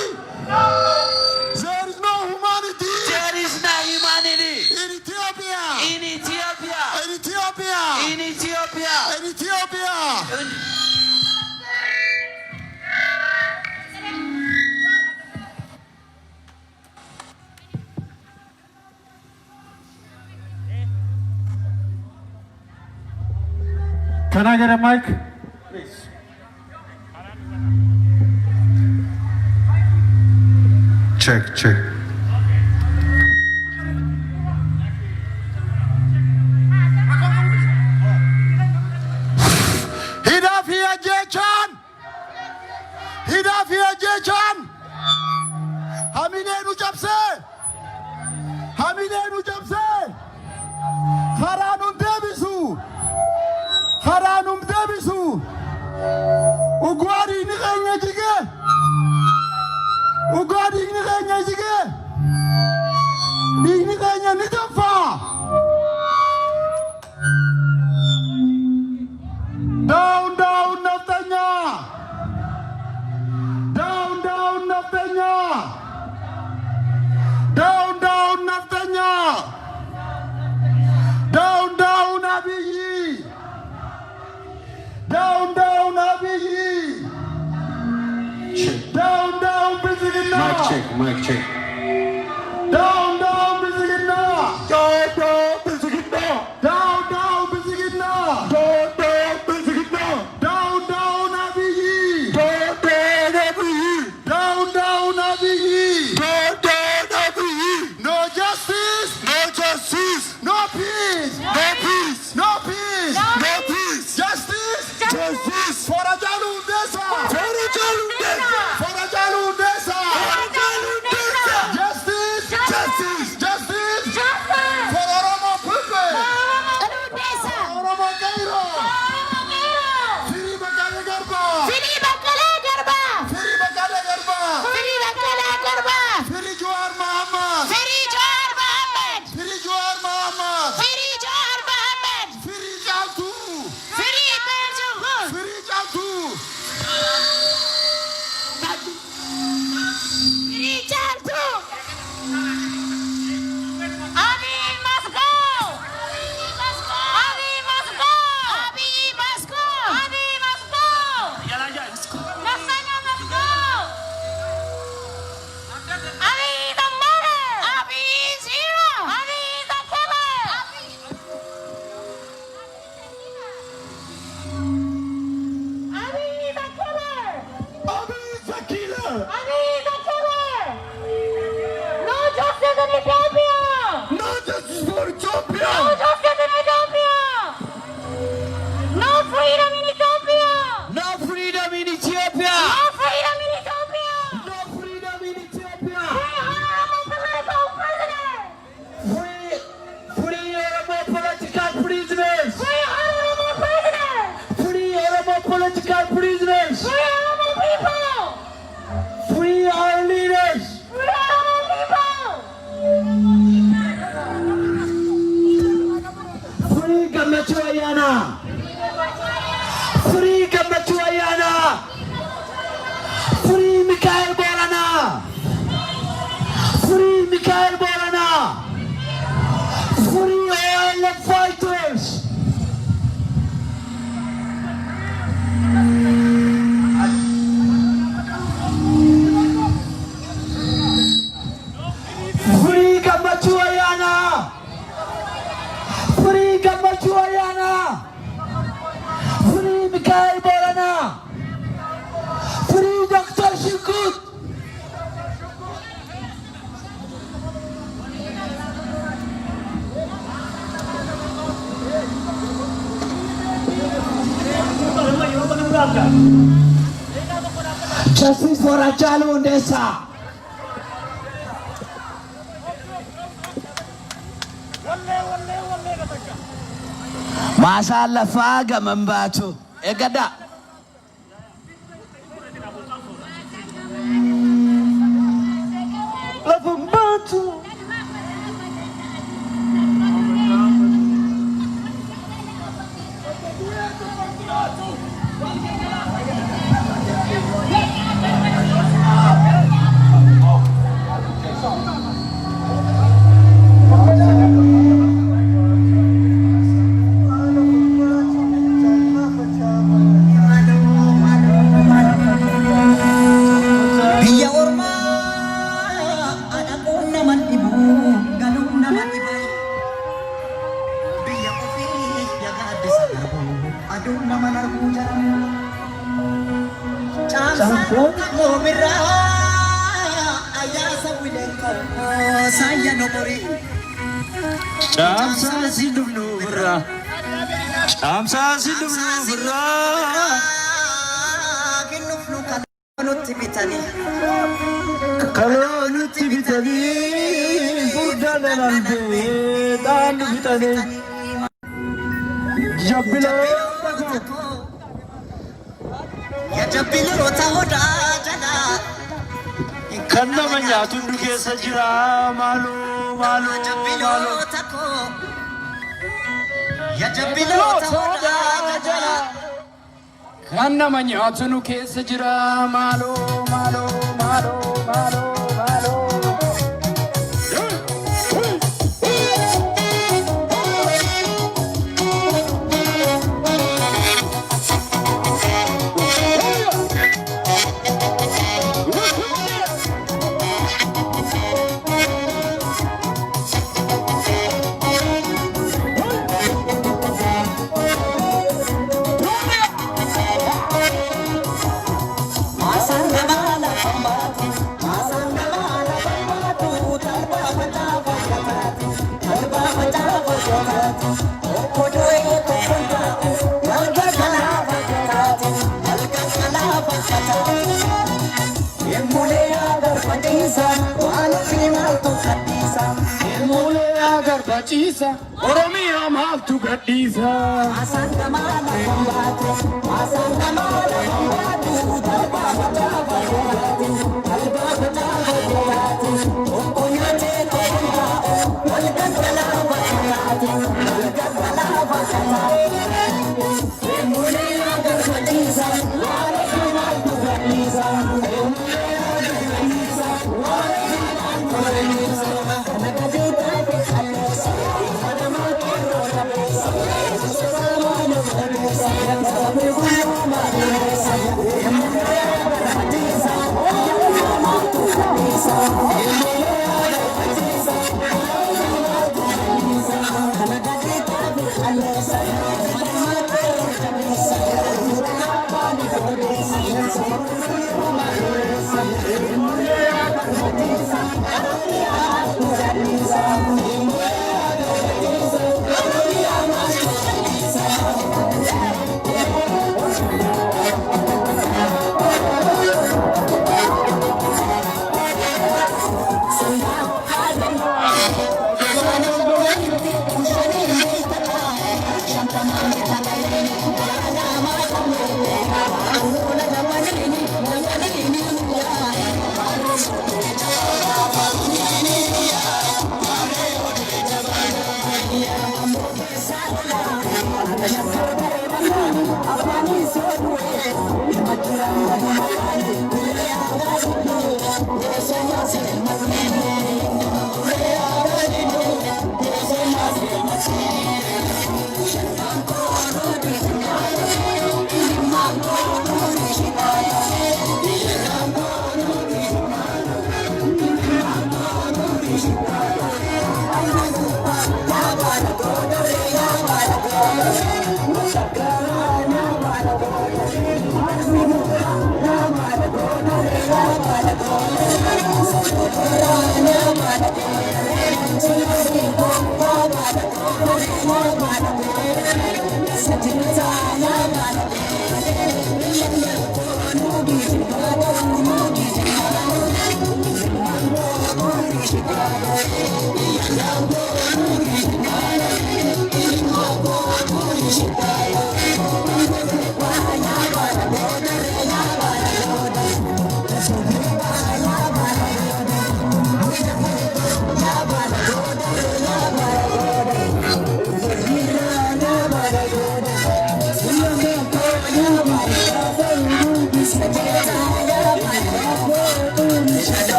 There is no humanity. There is no humanity In Ethiopia. in Ethiopia! In Ethiopia. In Ethiopia! In Ethiopia. Can I get a mic? Check, check. Hidafia Jechan. Hidafia Jechan. Hamine nu japse. Hamine nu japse. Haranum debisu. Haranum debisu. Ugwari ni kanya jige. Ugwari ni kanya jige. Ni kanya ni tafa. Down, down, Netanyahu. Down, down, Netanyahu. Down, down, Netanyahu. Down, down, Abiy. Down, down, Abiy. Down, down, Bizigina. Mic check, mic check. Down, down, Bizigina. Down, down, Bizigina. Down, down, Bizigina. Down, down, Bizigina. Down, down, Abiy. Down, down, Abiy. Down, down, Abiy. Down, down, Abiy. No justice. No justice. No peace. No peace. No peace. No peace. Justice. Justice. For Hachalu Hundessa. For Hachalu Hundessa. For Hachalu Hundessa. For Hachalu Hundessa. Justice. Justice. Justice. For Oromo people. Oromo Cairo. Free Bakale Garba. Free Bakale Garba. Free Jawar Mohammed. Free Jawar Mohammed. Free Jaltu. Free Jaltu. Abiy must And he is a killer. No justice in Ethiopia. No justice for Ethiopia. No justice in Ethiopia. No freedom in Ethiopia. No freedom in Ethiopia. No freedom in Ethiopia. No freedom in Ethiopia. Free honorable political prisoners. Free Oromo political prisoners. Free honorable prisoners. Free Oromo political prisoners. Free honorable people. Free our leaders. Free honorable people. Free Gammachuu Ayyaana. Free Gammachuu Ayyaana. Free Mikael Borana. Free Mikael Borana. Free all the fighters. Free Gammachuu Ayyaana. Free Gammachuu Ayyaana. Free Mikael Borana. Free Dr. Shukut. Justice for Hachalu Hundessa. Masallafa Gamambatu. Egada. Lafambatu. Biyya ormaa adaqoon naman dhibu galuun naman dhiba. Biyya ofii yagaaddisa darbu aduun naman arguu jira. Caamsaan qoomirraa ayyaasa wileen qoo saayya noqorii. Caamsaa si dhufnu birraa. Caamsaa si dhufnu birraa. Kinnufnu kan nutti bitanii. Kaloo nutti bitanii furdaan alaalbee dhaannu bitanii. Jabbiloota koo. Ya jabbiloota odaa jalaa. Kan nama nyaatu hundu keessa jira maaloo maaloo maaloo. Jabbiloota koo. Ya jabbiloota odaa jalaa. Kan nama nyaatu nu keessa jira maaloo maaloo maaloo maaloo maaloo. Oromiyaa maaltu gadhiisa? Thank you.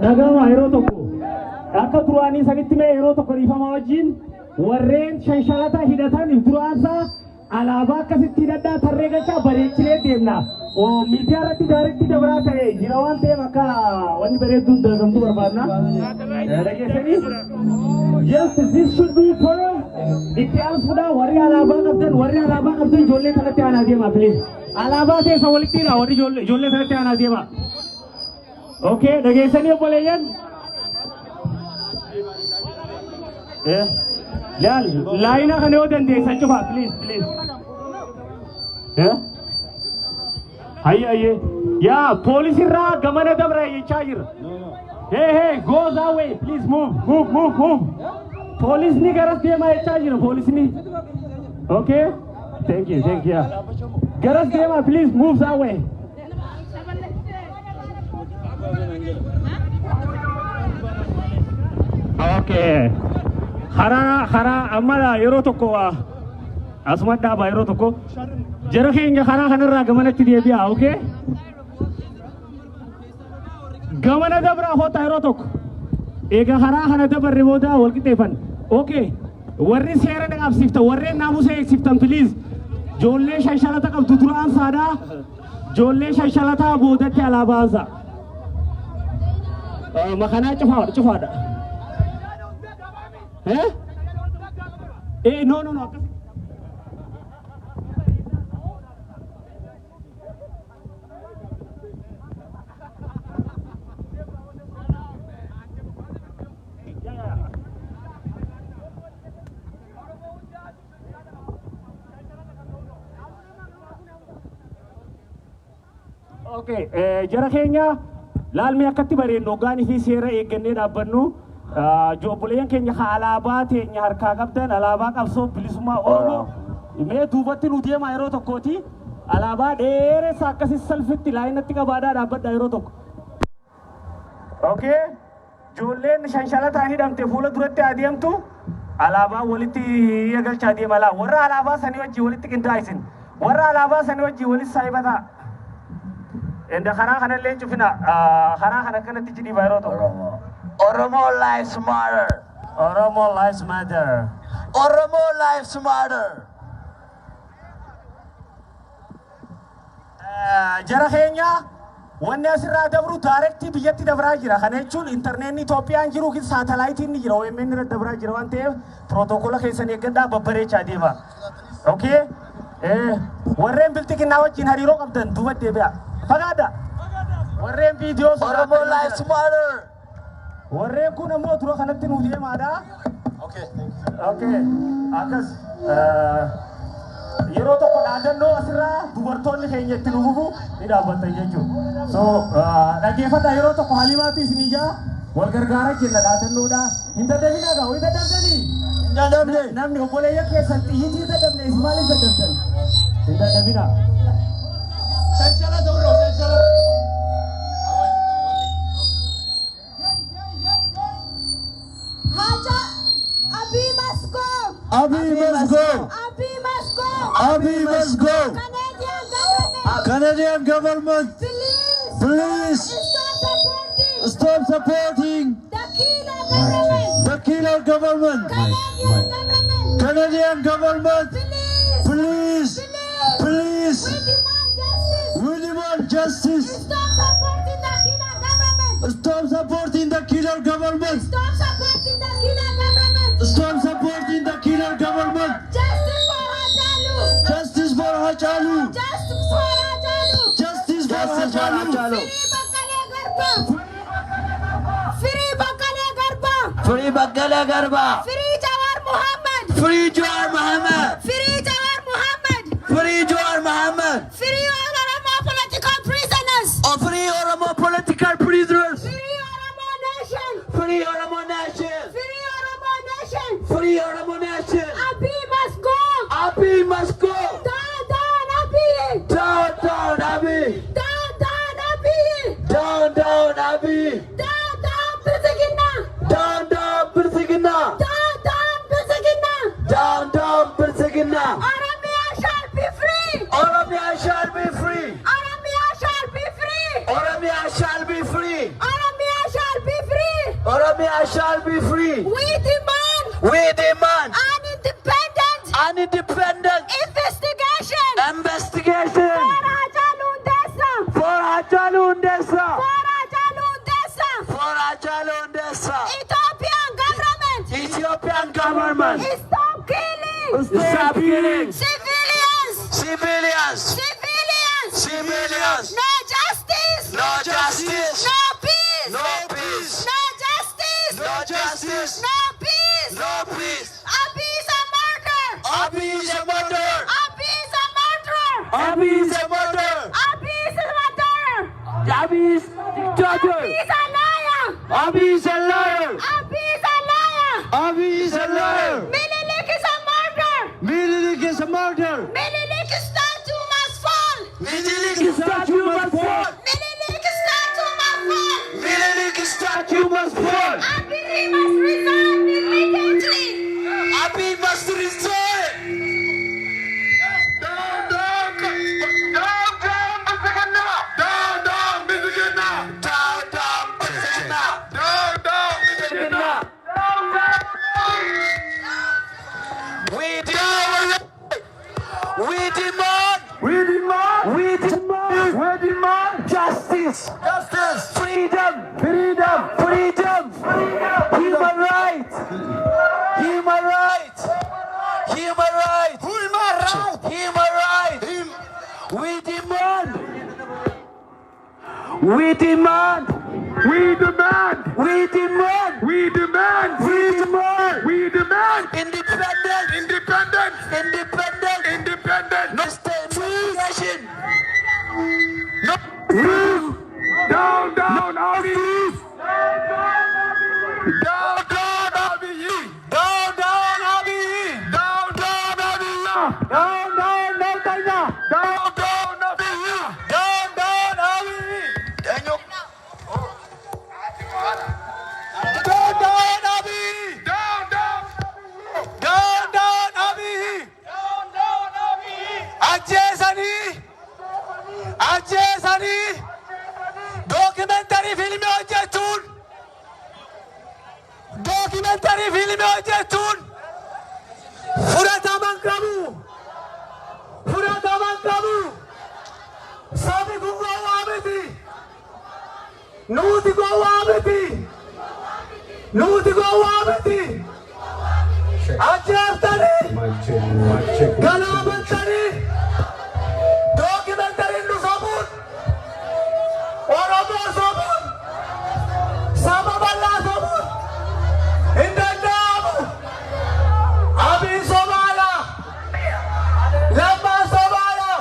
Nagama yeroo tokko akka duraanii sanitti mee yeroo tokko dhiifama wajjin warreen shanshalata hidhatan duraansa alaabaa akkasitti hidhadhaa tarree gachaa bareechinee deemna. Miidiyaa irratti daariitti dabraa ta'e jira waan ta'eef akka wanni bareedduun dalagamtuu barbaadna. Dhageessanii? Yes, this should be for itti aansuudha warri alaabaa qabdan ijoollee kanatti aanaa deema please. Alaabaa teessa walitti hidha warri ijoollee kanatti aanaa deema. Okay, dhageessanii obboleeyyan? Laal, laayina kana yoo dandeessan cufaa please. Hayye. Yeah, police irraa gamana dabra jechaa jira. Hey, go that way, please move. Police ni garas deema jechaa jira, police ni. Okay? Thank you. Garas deema, please move that way. Okay. Khara amala yeroo tokko asuma dhaaba yeroo tokko jara keenya karaa kanarraa gamanatti deebi'a. Okay? Gamana dabraa hoota yeroo tokko eega karaa kana dabarre booda wal qixxeeffan. Okay? Warri seera dhaqabsiiftan warreen naamusa eegsiftan please ijoollee shanshalata qabdu duraan saadhaa ijoollee shanshalataa boodatti alaabaansa. Makanaa cufaadha. No. Okay, jara keenya laalmi akkatti bareednu hoggaanii fi seera eeggannee dhaabbannu joobboleen keenya alaabaa teenya harkaa qabdan alaabaa qabsoo bilisummaa Oromoo mee duubatti nu deema yeroo tokkooti alaabaa dheeressa akkasii salfitti laayinatti qabaadhaa dhaabbadha yeroo tokko. Okay, ijoolleen shanshalataan hidhamte fuula duratti adeemtu alaabaa walitti eegalchaa adeema laa warra alaabaa sanii wajjii walitti qindaa'aa warra alaabaa sanii wajjii walitti saayibataa. Enda karaa kanallee cufina karaa kana kanatti jidhii yeroo tokko. Oromo lives matter. Oromo lives matter. Oromo lives matter. Jara keenya wanni asirraa dabru daarektii biyyatti dabraa jira. Kana jechuun intarneetni Itoophiyaan jiru saatalaayitiin ni jira. OMN irra dabraa jira waan ta'eef pirootookoola keessan eeggadhaa babbareechaa deema. Okay? Warreen bilxiqinnaa wajjin hariiroo qabdan duuba deebi'a. Fagaadha. Warreen viidiyoo Oromo lives matter. warreen kun ammoo tura kanatti nuuf deemaadha. Okay. Akkas yeroo tokko dhaadannoo asirraa dubartoonni keenya itti nufufu ni dhaabbatan jechuudha. So dhaggeeffata yeroo tokko halimaatu isin ijaa wal gargaara jenna dhaadannoodha. Hin dadhabinaa gaa, hin dadhabdanii. Hin dadhabne. Namni obboleeyyan keessan xiyyitii dadhabne isin maaliif dadhabdan? Hin dadhabinaa. Shalshala ta'uu shalshala. Haja, Abi must go. Abi must go. Abi must go. Abi must go. Canadian government, Canadian government, please please stop stop supporting supporting the killer government. the killer government. Canadian government, Canadian government, please, please, we demand justice. we demand justice. Stop supporting the killer government. Stop supporting the killer government. Stop supporting the killer government. Stop supporting the killer government. Justice for Hachalu. Justice for Hachalu. Justice for Hachalu. Justice for Hachalu. Free Bakale Garba. Free Bakale Garba. Free Jawar Muhammad. Free Jawar Muhammad. Free Jawar Muhammad. Free Jawar Muhammad. Free Oromo political prisoners. Free Oromo political prisoners. Free Oromo nation. Free Oromo nation. Free Oromo nation. Free Oromo nation. Abi must go. Abi must go. Down Abi. Down Abi. Down Abi. Down Abi. Down Persigina. Down Persigina. Down Persigina. Down Persigina. Oromia shall be free. Oromia shall be free. Oromia shall be free. Oromia shall be free. Oromia shall be free. Oromia shall be free. We demand An independent investigation investigation for Hachalu Hundessa. for Hachalu Hundessa. Ethiopian government, Ethiopian government. stop killing Stop killing civilians. civilians. No justice. No justice. No peace. No peace. No justice. No justice. No peace. No peace. Abi is a murder. Abi is a murderer. Abi is a murderer. Abi is a murderer. Abi is a murderer. Abi is dictator. Abi is a liar. Abi is a liar. Abi is a liar. Abi is a liar. Menelik is a murder. Menelik is a murder. Menelik statue must fall. Menelik statue must fall. Menelik statue must fall. Menelik statue must fall. Abi must resign immediately. Abi must resign. We demand justice. Freedom. Human rights. We demand independent investigation. No. Down, Abi. Down, Abi. Ajjeesanii dookimentari fiilmii Dokumentari filmi hojjechuun fudhataman qabu. Fudhataman qabu. Sabi kun gowwaa miti. Nuti gowwaa miti. Nuti gowwaa miti. Ajjeeftanii. Galaafamtanii. Dokumentariin nu sobuun. Oromoo sobuun. Saba bal'aa sobuun. Hin danda'amu. Abiin sobaadha. Lammaan sobaadha.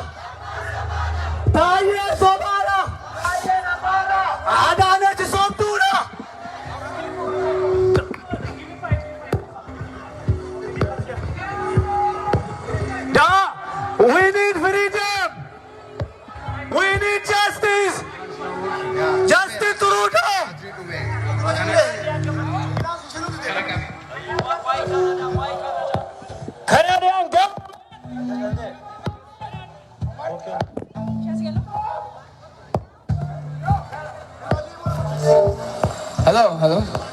Taayyee sobaadha. Adaanechi sobduudha. We need freedom. We need justice. Justice Trudeau. Canadian government.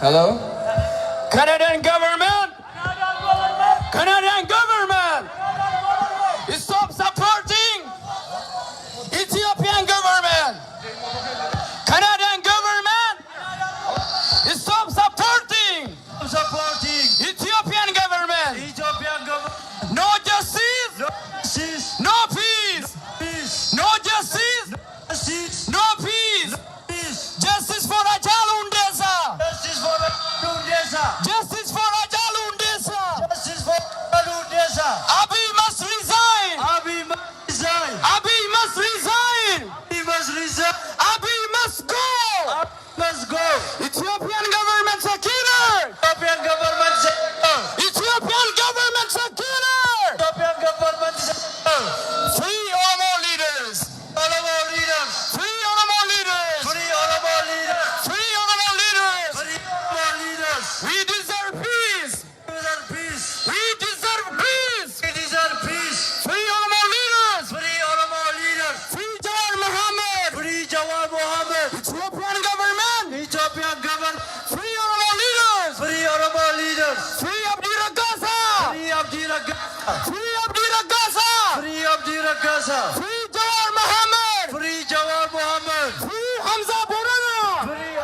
Hello. Canadian government. Canadian government. Stop supporting Ethiopian government. Canadian government. Stop supporting Ethiopian government. No justice. No peace. No justice. No peace. Justice for Hachalu Hundessa. Justice for Hachalu Hundessa. Abiy must resign. Abiy must resign. Abiy must go. Ethiopian government secular. Ethiopian government secular. Free Oromo leaders. Free Oromo leaders. Free Oromo leaders. We deserve peace. We deserve peace. Free Oromo leaders. Free Jawar Mohammed. Ethiopian government. Free Oromo leaders. Free Abdi Ragasa. Free Abdi Ragasa. Free Jawar Mohammed. Free Hamza Borana. Free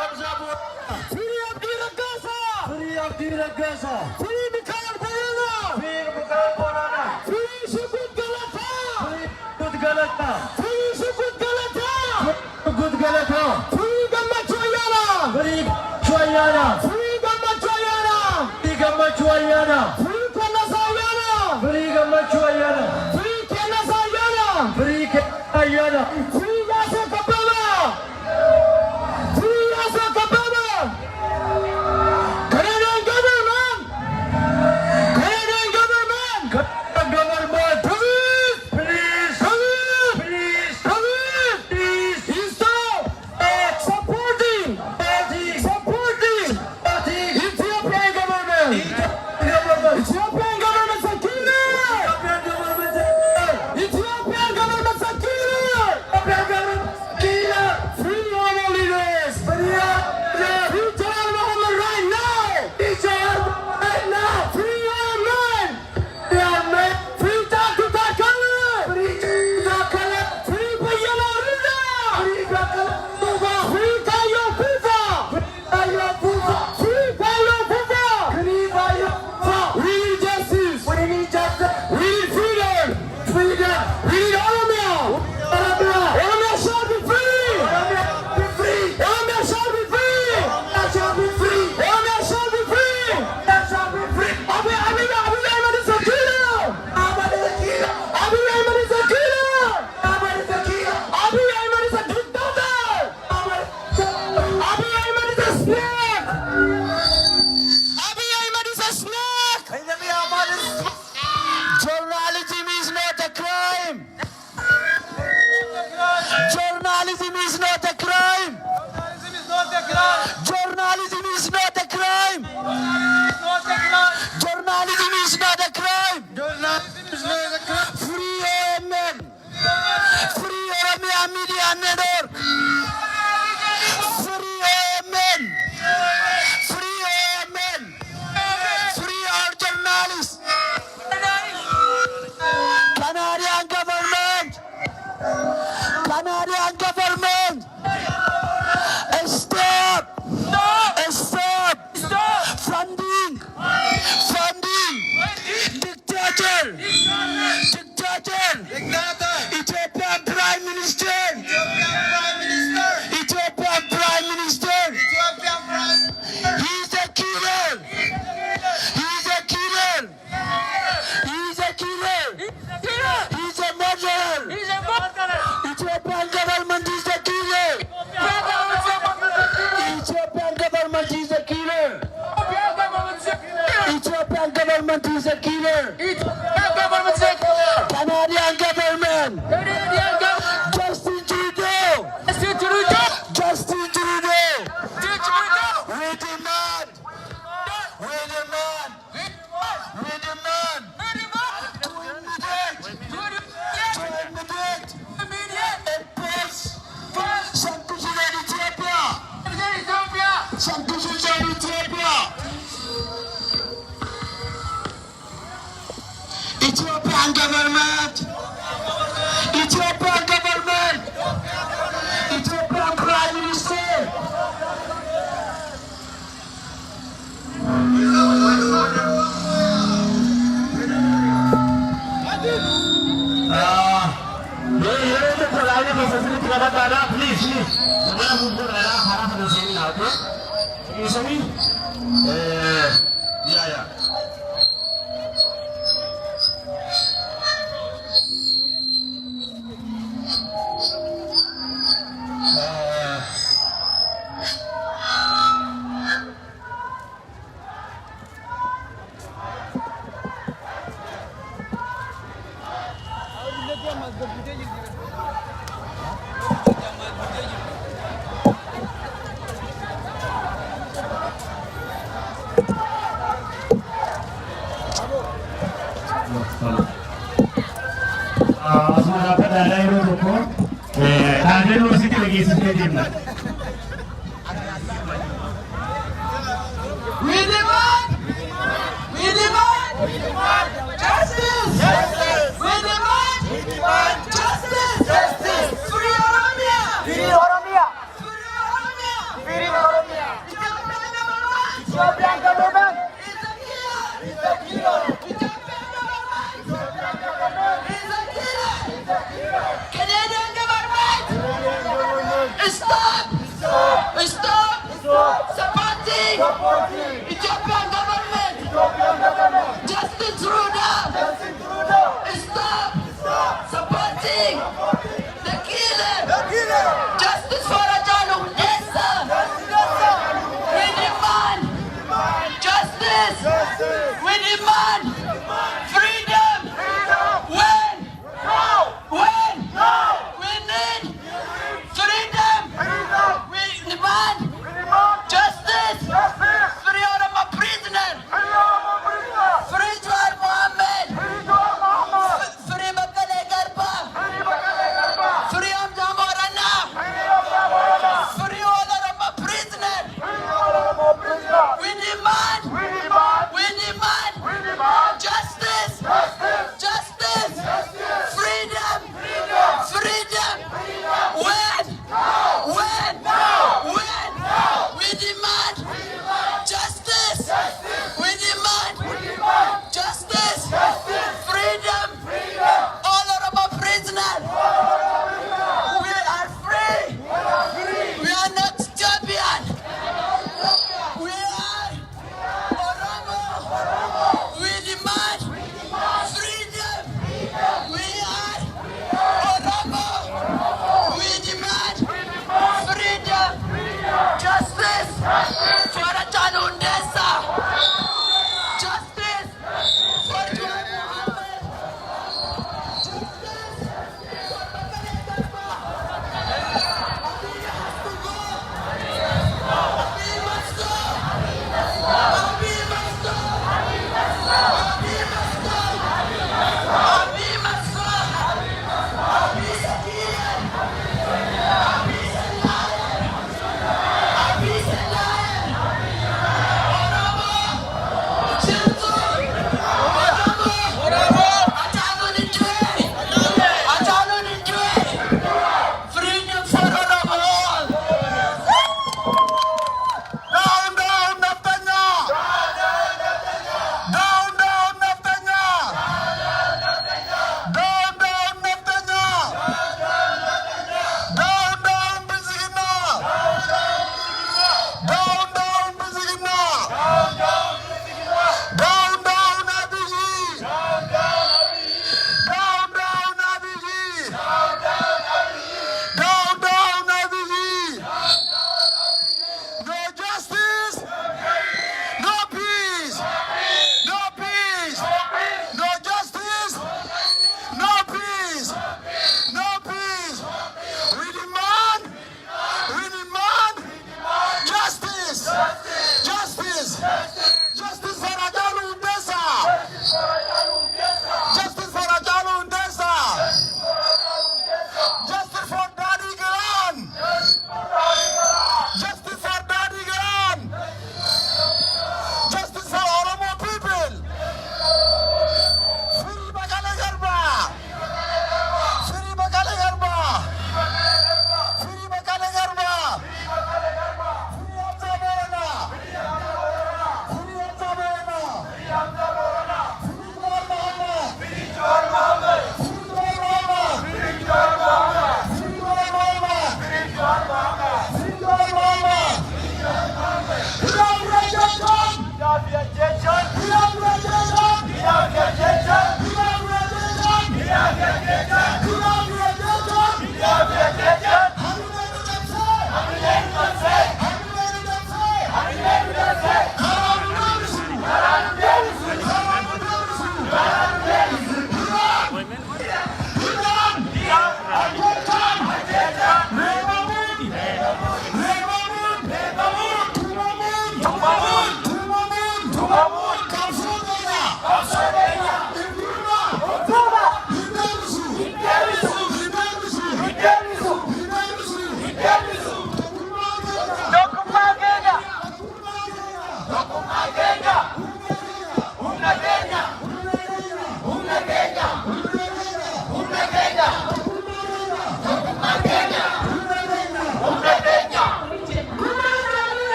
Abdi Ragasa. Free Mikhail Borana. Free Shukut Galata. Free Shukut Galata. Free Gammachu Ayana. Free Gammachu Ayana. Free Kenasa Ayana. Free Yasa Kababa. Canadian government. Please. Stop supporting Ethiopian government. Ethiopian government security. Ethiopian government security. Free Oromo leaders. Free Jawar Mohammed right now. Free our men. Free Taku Takale. Free Bayana Rida. Free Kayo Pufa. Free Kayo Pufa. We need justice. We need freedom. We need Oromia. Oromia shall be free. Oromia shall be free. Oromia shall be free. Abiy Ahmed is a killer. Abiy Ahmed is a killer. Abiy Ahmed is a dictator. Abiy Ahmed is a snake. Abiy Ahmed is a snake. Journalism is not a crime. Journalism is not a crime. Journalism is not a crime. Journalism is not a crime. Free AMN. Free Oromia Media Network. Free AMN. Free AMN. government is a killer. Ethiopian government is a killer. Canadian government. Canadian government. Justin Trudeau. Justin Trudeau. Justin Trudeau. Justin Trudeau. We demand. We demand. We demand. To immediate and pass sanctions in Ethiopia. Sanctions in Ethiopia. Ethiopian government. Ethiopian government. Ethiopian Prime Minister. Asuma pada ada yang berlaku. Ada universiti lagi sesuatu. We demand justice. We demand justice. Free Oromia. Free Oromia. Free Oromia. Ethiopian government. Is a killer. Canadian government. Stop supporting Ethiopian government. Justin Trudeau. Stop supporting the killer. Justice for Ajalo Hundessa. We demand justice. We demand freedom. When? We need freedom. We demand justice. Free Oromo prisoners.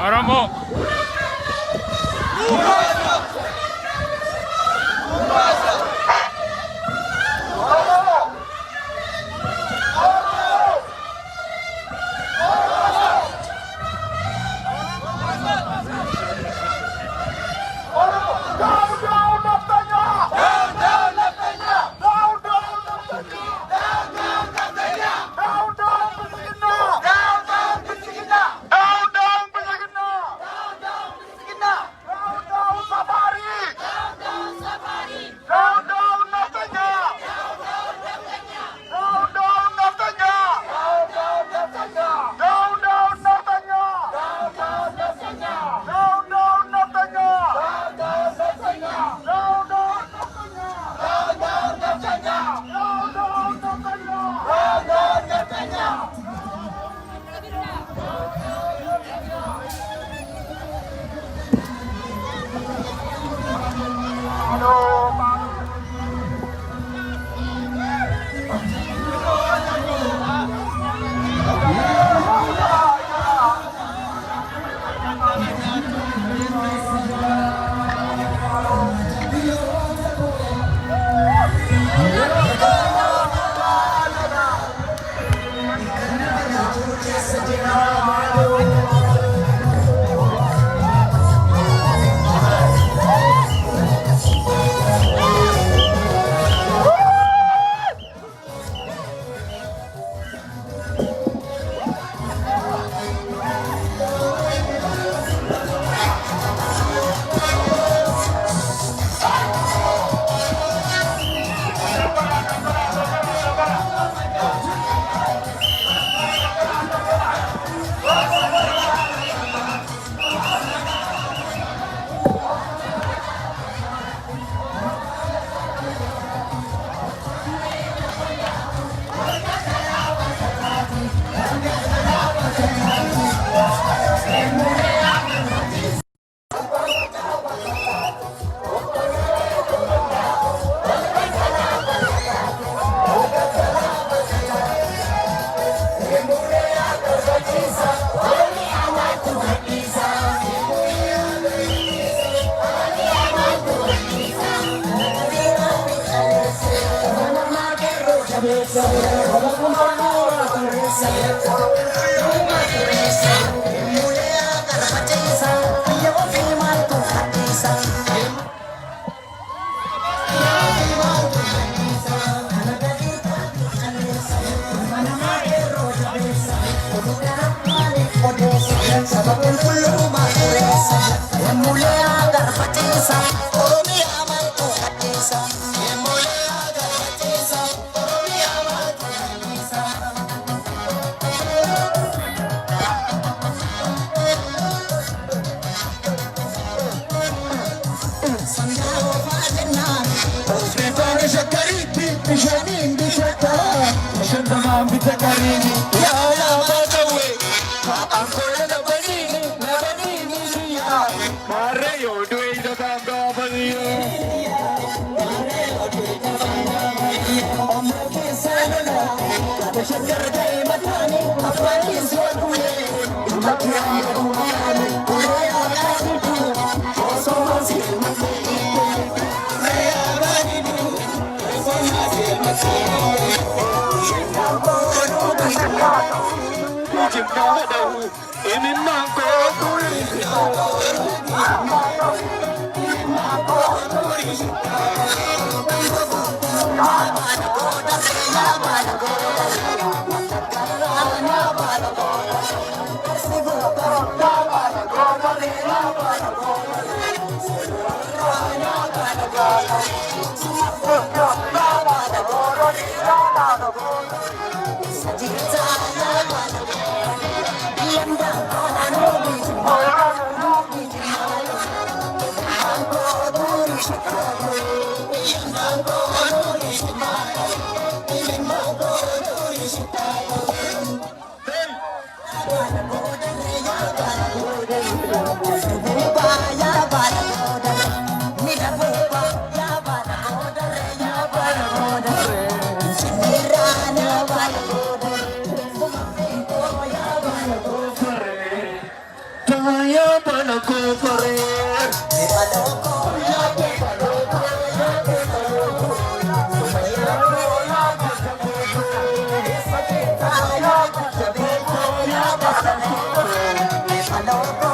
Oromoo. Paloko forever. Paloko. Paloko.